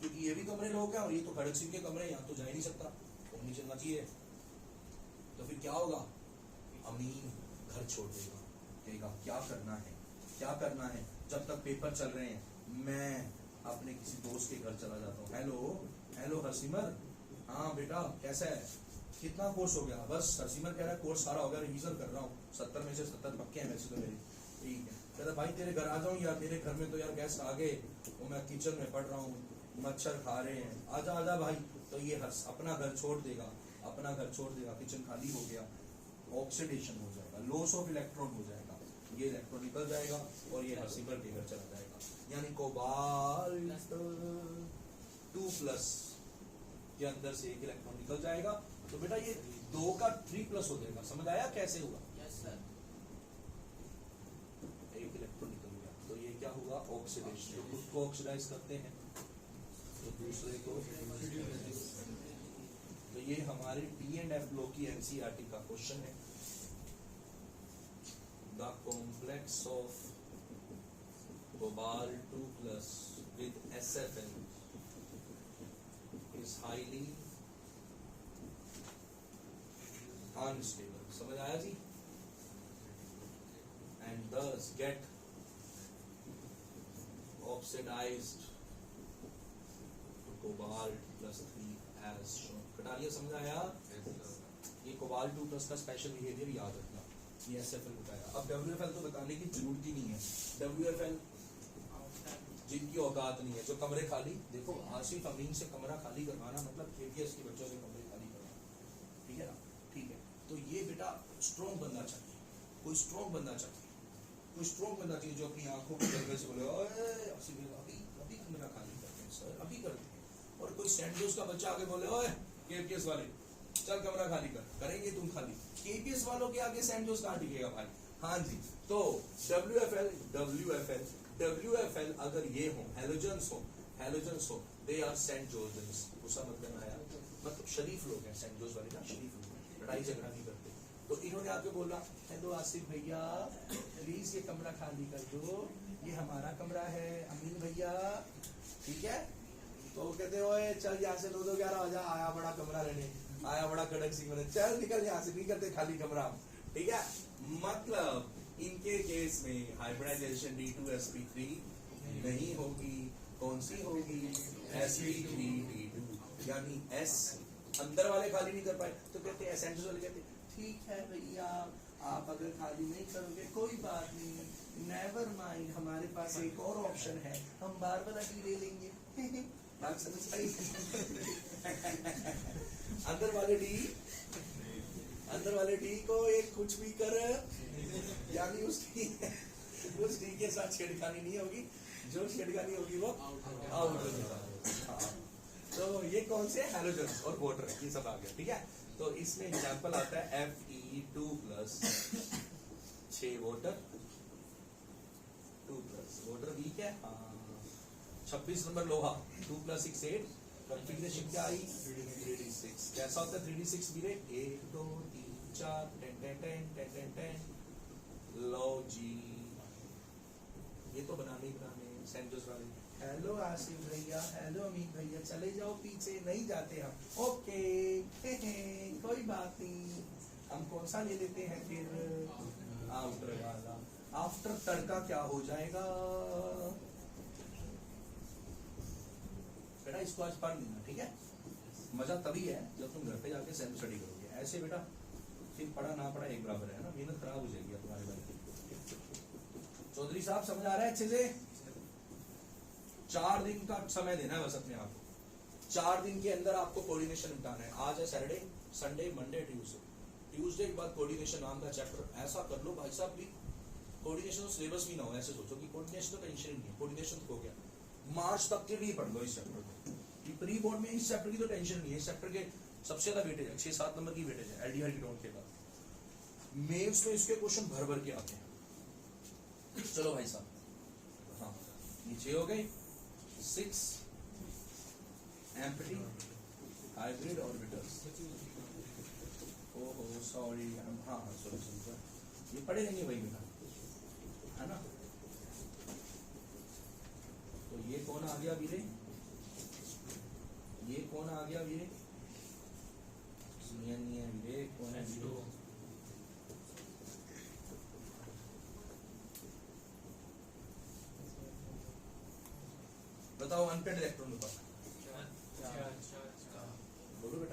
क्योंकि ये भी कमरे लोग हैं और ये तो खड़क सिंह के कमरे, यहाँ तो जा ही नहीं सकता, नहीं चलना चाहिए। तो फिर क्या होगा, अमीन घर छोड़ देगा, कहेगा क्या करना है, जब तक पेपर चल रहे हैं मैं अपने किसी दोस्त के घर चला जाता हूँ। हेलो हरसिमर, हाँ बेटा कैसा है, कितना कोर्स हो गया? बस सरसीमर कह रहा है कोर्स सारा हो गया, रिवीजन कर रहा हूँ, 70 में से 70 पक्के हैं वैसे तो मेरे। ठीक है, कहता भाई तेरे घर आ जाऊँ यार, तेरे घर में तो यार गेस्ट आ गए, तो मैं किचन में पढ़ रहा हूँ, मच्छर खा रहे हैं, आजा आजा भाई। तो ये अपना घर छोड़ देगा, अपना घर छोड़ देगा, किचन खाली हो गया, ऑक्सीडेशन हो जाएगा, लॉस ऑफ इलेक्ट्रॉन हो जाएगा, ये इलेक्ट्रॉन निकल जाएगा और ये हर्सिमर के घर चला जाएगा, यानी कोबाल्ट 2+ के अंदर से एक इलेक्ट्रॉन निकल जाएगा। तो बेटा ये 2 का 3+ हो जाएगा, समझ आया कैसे हुआ? Yes sir. एक इलेक्ट्रॉन निकल गया, तो ये क्या हुआ? ऑक्सीडेशन। तो खुद को ऑक्सीडाइज करते हैं तो दूसरे को। तो ये हमारे D&F ब्लॉक की NCERT का क्वेश्चन है। The complex of cobalt 2+ with SFN is highly unstable, समझ आया जी? And thus get oxidized to cobalt +3 as shown। कटा लिया, समझ आया? ये cobalt 2+ का स्पेशल बिहेवियर याद रखना, ये SFL बताया। अब WFL तो बताने की जरूरत ही नहीं है, WFL जिनकी औकात नहीं है, जो कमरे खाली, देखो आसिफ अमीन से कमरा खाली करवाना मतलब KPS के बच्चों से कमरे खाली करवाना, ठीक है ना? ठीक है, तो ये बेटा स्ट्रॉन्ग बंदा चाहिए, कोई स्ट्रॉन्ग बंदा चाहिए, कोई स्ट्रॉन्ग बंदा चाहिए जो अपनी आंखों के जलवे से बोले ओए आसिफ अभी अभी कमरा खाली करते हैं सर, अभी करते हैं। और कोई सेंट जोस का बच्चा आगे बोले ओए KPS वाले चल कमरा खाली कर, करेंगे तुम खाली। KPS वालों के आगे सेंट जोस कहाँ टिकेगा भाई? हाँ जी, तो WFL अगर ये हो, हेलोजन्स हो, दे आर सेंट जोसेफ। उसका मतलब आया, मतलब शरीफ लोग हैं सेंट जोस वाले ना, शरीफ लोग हैं, लड़ाई झगड़ा नहीं करते। तो इन्होंने आके बोला हेलो आसिफ भैया प्लीज ये कमरा खाली कर दो, ये हमारा कमरा है अमीन भैया, ठीक है? तो वो कहते ओए चल यहाँ से 2-2-11 हो जा, आया बड़ा कमरा लेने, आया बड़ा कड़क सिंह बने, चल निकल यहाँ से, नहीं करते खाली कमरा, ठीक है? मतलब इनके केस में हाइब्रिडाइजेशन D2sp3 नहीं होगी, कौन सी होगी? sp3d2, यानी S अंदर वाले खाली नहीं कर पाए, तो कहते हैं एसेंशियल वाले कहते ठीक है भैया आप अगर खाली नहीं करोगे कोई बात नहीं, नेवर माइंड, हमारे पास एक और ऑप्शन है, हम बार बार डी ले लेंगे। बात समझ आई? अंदर वाले डी को एक कुछ भी कर, यानी उस डी के साथ छेड़खानी नहीं होगी, जो छेड़खानी होगी वो आउट हो जाएगा। तो ये कौन से हैलोजन्स और वाटर, ये सब आ गया, ठीक है? तो इसमें एग्जांपल आता है Fe2+, 6 वाटर, 2+ वाटर वीक है, 26 नंबर लोहा, 2+6 8, कॉन्फ़िगरेशन क्या आई? 3d6। कैसा होता है 3d6 मेरे? 1 2 3 4 10 10 लो जी, ये तो बनाने ही बनाने सेंटर्स वाले। हेलो आसिफ भैया, हेलो अमीन भैया, चले जाओ पीछे, नहीं जाते हम, ओके कोई बात नहीं। हम कौन सा ले लेते हैं फिर? आफ्टर वाला। आफ्टर तड़का क्या हो जाएगा बेटा? इसको आज पढ़ लेना, ठीक है? मजा तभी है जब तुम घर पे जाके सेल्फ स्टडी करोगे, ऐसे बेटा फिर पढ़ा ना पढ़ा एक बराबर है ना, मेहनत खराब हो जाएगी तुम्हारे बारे में। चौधरी साहब समझ आ रहा है अच्छे से? 4 दिन का समय देना है बस अपने आप को, 4 दिन के अंदर आपको कोऑर्डिनेशन निपटाना है। आज है सैटरडे, संडे, मंडे, ट्यूसडे के बाद कोऑर्डिनेशन नाम का चैप्टर ऐसा कर लो भाई साहब, कोऑर्डिनेशन तो सिलेबस भी ना हो, ऐसे सोचो कि कोऑर्डिनेशन तो टेंशन ही नहीं है, कोऑर्डिनेशन हो गया, मार्च तक के लिए पढ़ लो इस चैप्टर को। प्री बोर्ड में इस चैप्टर की तो टेंशन नहीं है, इस चैप्टर के सबसे ज्यादा वेटेज है, 6-7 नंबर की वेटेज है एल्डिहाइड कीटोन के बाद। मेंस में इसके क्वेश्चन भर भर के आते हैं। चलो भाई साहब, हाँ ये 6 हो गए, 6 एम्प्टी हाइब्रिड ऑर्बिटल्स। ओहो सॉरी, हाँ सॉरी, ये पढ़े नहीं भाई बेटा, है ना? तो ये कौन आ गया वीरे? ये कौन आ गया वीरे? वीरे कौन है? बताओ अनपेड इलेक्ट्रॉन का बोलो बेटा।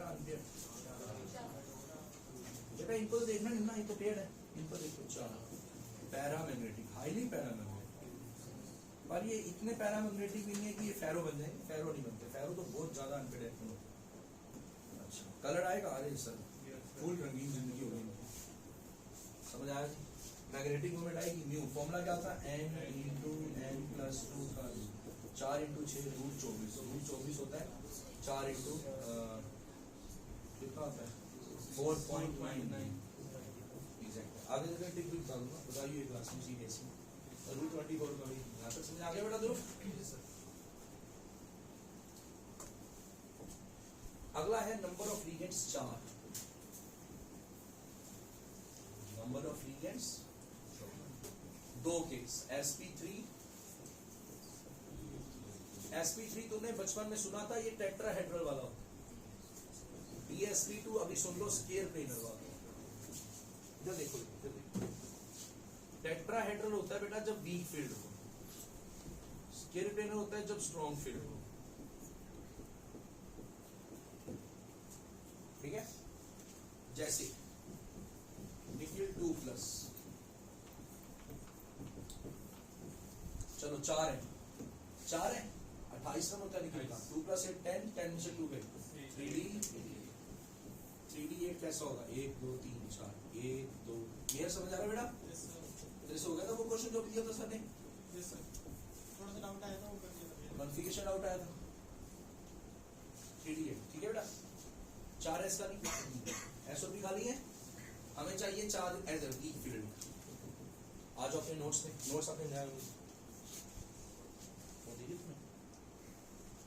इनको तो देखना नहीं ना, ये तो पेड़ है, इनको देखो। चार पैरामैग्नेटिक, हाईली पैरामैग्नेटिक, पर ये इतने पैरामैग्नेटिक भी नहीं है कि ये फेरो बन जाएंगे, फेरो नहीं बनते, फेरो तो बहुत ज्यादा अनप्रेडिक्टेबल। अच्छा कलर आएगा, अरे सर फुल रंगीन जिंदगी होगी इनकी, समझ आया जी। मैग्नेटिक मोमेंट आएगी, म्यू फॉर्मूला क्या होता है, n इंटू n प्लस 2 का 4 इंटू 6 रूट 24, रूट 24 होता है 4 इंटू कितना होता है 4.99 एग्जैक्ट। आगे जगह टिक भी बता दूंगा, बताइए क्लास में सीरियसली। रूट 24 का भी यहाँ तक समझ आ गया बेटा ध्रुव? अगला है number of ligands 4, number of ligands 2 case sp3 sp3 तुमने बचपन में सुना था, ये टेट्राहेड्रल वाला होता है। bsp2 अभी सुन लो, स्केयर प्लेनर वाला। इधर देखो, इधर देखो, टेट्राहेड्रल होता है बेटा जब वीक फील्ड हो, स्केयर प्लेनर होता है जब स्ट्रॉन्ग फील्ड हो, ठीक है। जैसे निकिल 2+, चलो 4 है, 28 नंबर का निकलेगा, 2 + 8 10, 10 में से 2 गए, 3d 8 कैसा होगा, 1 2 3 4, 1 2, ये समझ आ रहा है बेटा? जैसे हो गया था वो क्वेश्चन जो दिया था सर ने, थोड़ा सा डाउट आया था, वो कर दिया था। कॉन्फ़िगरेशन डाउट आया था, 3d 8 ठीक है बेटा। 4 एस का नहीं, एस और पी खाली है, हमें चाहिए 4 एज अ वीक फील्ड। आज अपने नोट्स में, नोट्स अपने नया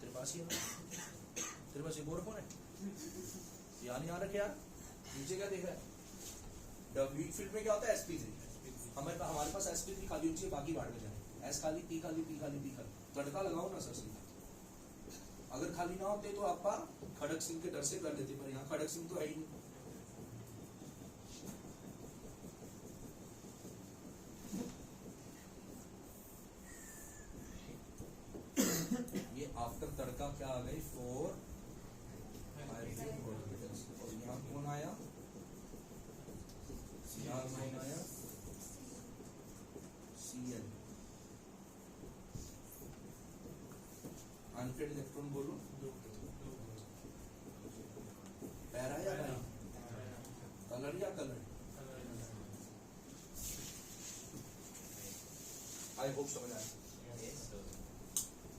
तेरे पास ही है, तेरे पास एक और फोन है, यहाँ नहीं आ रहा क्या? नीचे क्या देख रहा है? वीक फील्ड में क्या होता है, sp3। हमारे पास sp3 खाली होनी चाहिए, बाकी बाहर में जाए, एस खाली, पी खाली, पी खाली, पी खाली, तड़का लगाओ ना सर सीधा। अगर खाली ना होते तो आपका खड़क सिंह के डर से कर लेते, पर यहाँ खड़क सिंह तो है ही नहीं। ये आफ्टर तड़का क्या आ गई, 4 हाइड्रोजन ऑर्बिटल्स, और यहाँ कौन आया, यहाँ कौन आया, Cl। अनपेड इलेक्ट्रॉन बोलो, पैरा या पैरा, कलर या कलर, आई होप समझ आया।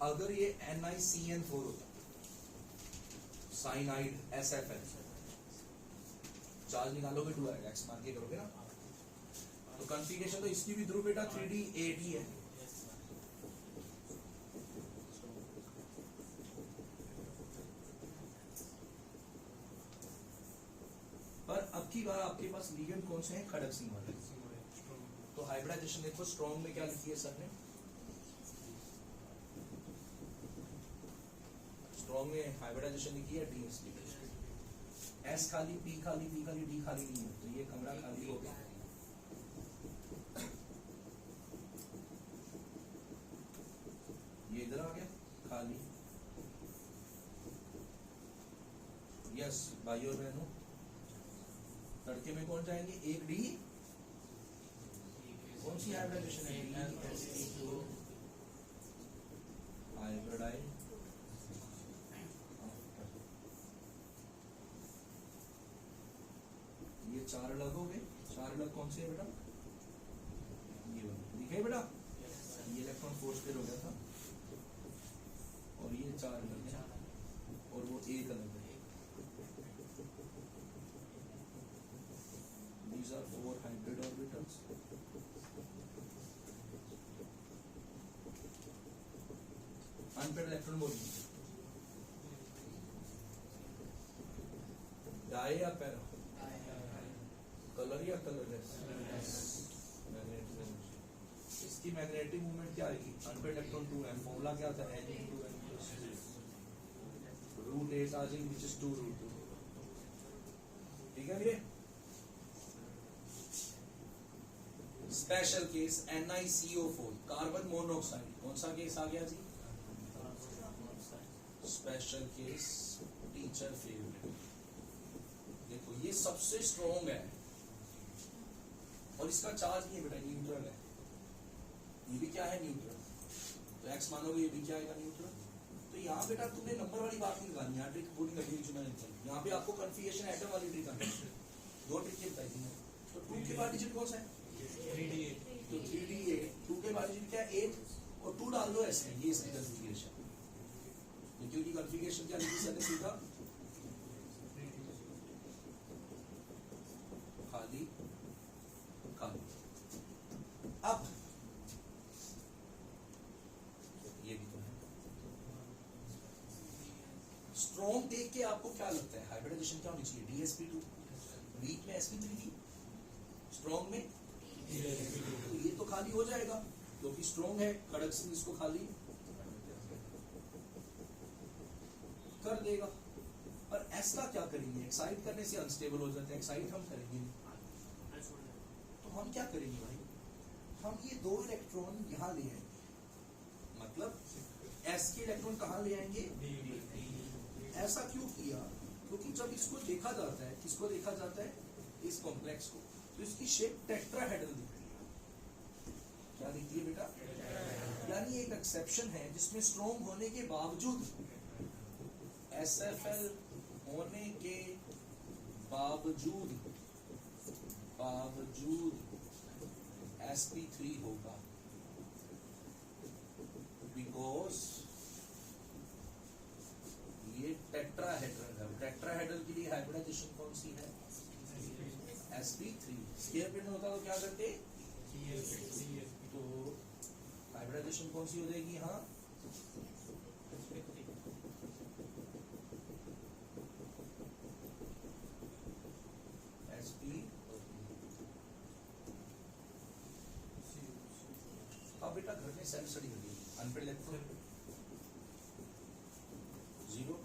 अगर ये NiCN4 होता, साइनाइड SFN, चार्ज निकालोगे 2 आएगा, एक्स मान के करोगे ना, तो कॉन्फ़िगरेशन तो इसकी भी ध्रुव बेटा 3d 8 ही है। पर अब की बार आपके पास लिगेंड कौन से हैं, खड़क सिंह वाले। तो हाइब्रिडाइजेशन देखो, स्ट्रॉन्ग में क्या लिखी है सर ने, स्ट्रॉन्ग में हाइब्रिडाइजेशन लिखी है DSD, एस खाली, पी खाली, पी खाली, डी खाली नहीं है, तो ये कमरा खाली हो गया। ये इधर आ गया खाली। यस भाई और बहनों, तड़के में कौन जाएंगे, एक डी, कौन सी हाइब्रिडाइजेशन है, हाइब्रिडाइज। ये 4 अलग हो गए, 4 अलग कौन से है बेटा, ये दिखे बेटा, ये इलेक्ट्रॉन फोर्स पेयर हो गया था, और ये 4 अलग है, और वो एक अलग है। These are 4 hybrid orbitals. Unpaired electron बोलिए, डाई या पैरा, कलर या कलरलेस, इसकी मैग्नेटिक मूवमेंट क्या आएगी, अनपेड इलेक्ट्रॉन 2 है, फॉर्मूला क्या था, N × N + √8 आ जाएगी, which is 2√2। ठीक है मेरे। Special case NiCO4, carbon monoxide, कौन सा केस आ गया जी, स्पेशल केस टीचर फेवरेट। देखो ये सबसे स्ट्रॉन्ग है, और इसका चार्ज नहीं है बेटा, न्यूट्रल है। ये भी क्या है, न्यूट्रल। तो एक्स मानोगे ये भी क्या आएगा, न्यूट्रल। तो यहाँ बेटा तुमने नंबर वाली बात नहीं लगानी, यहाँ ट्रिक बोर्डिंग लगी जो मैंने बताई। यहाँ पे आपको कन्फिगरेशन एटम वाली ट्रिक आनी है। दो ट्रिक की बताई थी। तो 2 के बाद डिजिट कौन सा है, 3D8 तो 3D8। 2 के बाद डिजिट क्या है, 8 और 2 डाल दो ऐसे, ये इसकी कन्फिगरेशन। क्योंकि कन्फिगरेशन क्या लिखी सर ने सीधा, खाली खाली। अब ये भी तो है। स्ट्रॉन्ग देख के आपको क्या लगता है हाइब्रिडाइजेशन क्या होनी चाहिए, DSP2। वीक में sp3 थी, स्ट्रॉन्ग में तो ये तो खाली हो जाएगा क्योंकि स्ट्रॉन्ग है, खड़क सिंह इसको खाली कर देगा। पर एस का क्या करेंगे, एक्साइट करने से अनस्टेबल हो जाते हैं, एक्साइट हम करेंगे नहीं। तो हम क्या करेंगे भाई, हम ये 2 इलेक्ट्रॉन यहाँ ले आएंगे, मतलब एस के इलेक्ट्रॉन कहाँ ले आएंगे, ऐसा क्यों किया, क्योंकि जब इसको देखा जाता है, किसको देखा जाता है, इस कॉम्प्लेक्स को, तो इसकी शेप टेट्राहेड्रल दिखती है। क्या दिखती है बेटा, यानी एक एक्सेप्शन है जिसमें स्ट्रॉन्ग होने के बावजूद, SFL होने के बावजूद sp3 होगा, बिकॉज ये टेट्राहेड्रल है। टेट्राहेड्रल के लिए हाइब्रिडाइजेशन कौन सी है, sp3। स्क्वायर पेयर में होता तो क्या करते, तो हाइब्रिडाइजेशन कौन सी हो जाएगी यहाँ, sp। अब बेटा घर में सेल्फ स्टडी होगी, unpaired electron 0,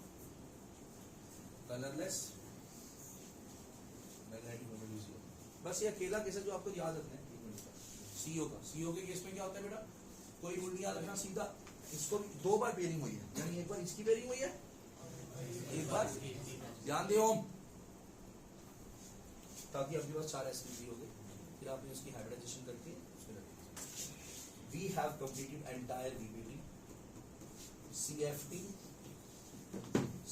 colourless, magnetic moment 0। बस ये अकेला केस है जो आपको याद रखना है CO का। CO के केस में क्या होता है बेटा, कोई रूल नहीं याद रखना, सीधा इसको 2 बार पेयरिंग हुई है, यानी एक बार इसकी पेयरिंग हुई है, एक बार ध्यान दे ओम, ताकि आपके पास 4 sp3 हो गए। फिर आपने उसकी हाइब्रिडाइजेशन करके उसमें रख दिया। We have completed entire VBD, CFT,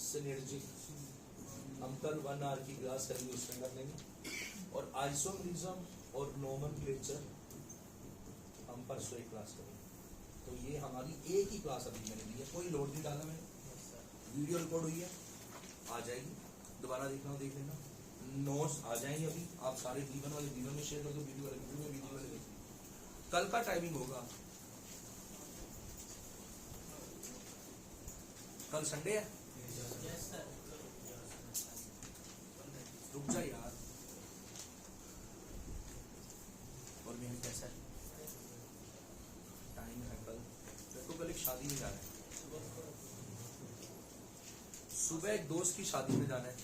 synergic, हम कल 1 आवर की क्लास करेंगे, उसमें कर लेंगे। और आइसोमरिज्म और नोमेनक्लेचर हम परसों एक क्लास करेंगे। तो ये हमारी एक ही क्लास अभी मैंने दी है, कोई लोड नहीं डाला मैंने, वीडियो रिकॉर्ड हुई है, आ जाएगी, दोबारा देखना हो देख लेना। नोट्स आ जाएंगे अभी, आप सारे B1 वाले B1 में शेयर कर दो, वीडियो वाले वीडियो में, वीडियो वाले देखो। कल का टाइमिंग होगा, कल संडे है, रुक जा यार, और मेरे कैसा है टाइम है कल, मेरे को कल एक शादी में जाना है, सुबह एक दोस्त की शादी में जाना है,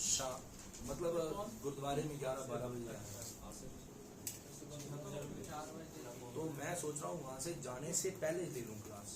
शाम मतलब गुरुद्वारे में 11-12 बजे जाना है। तो मैं सोच रहा हूँ वहां से जाने से पहले ले लूँ क्लास।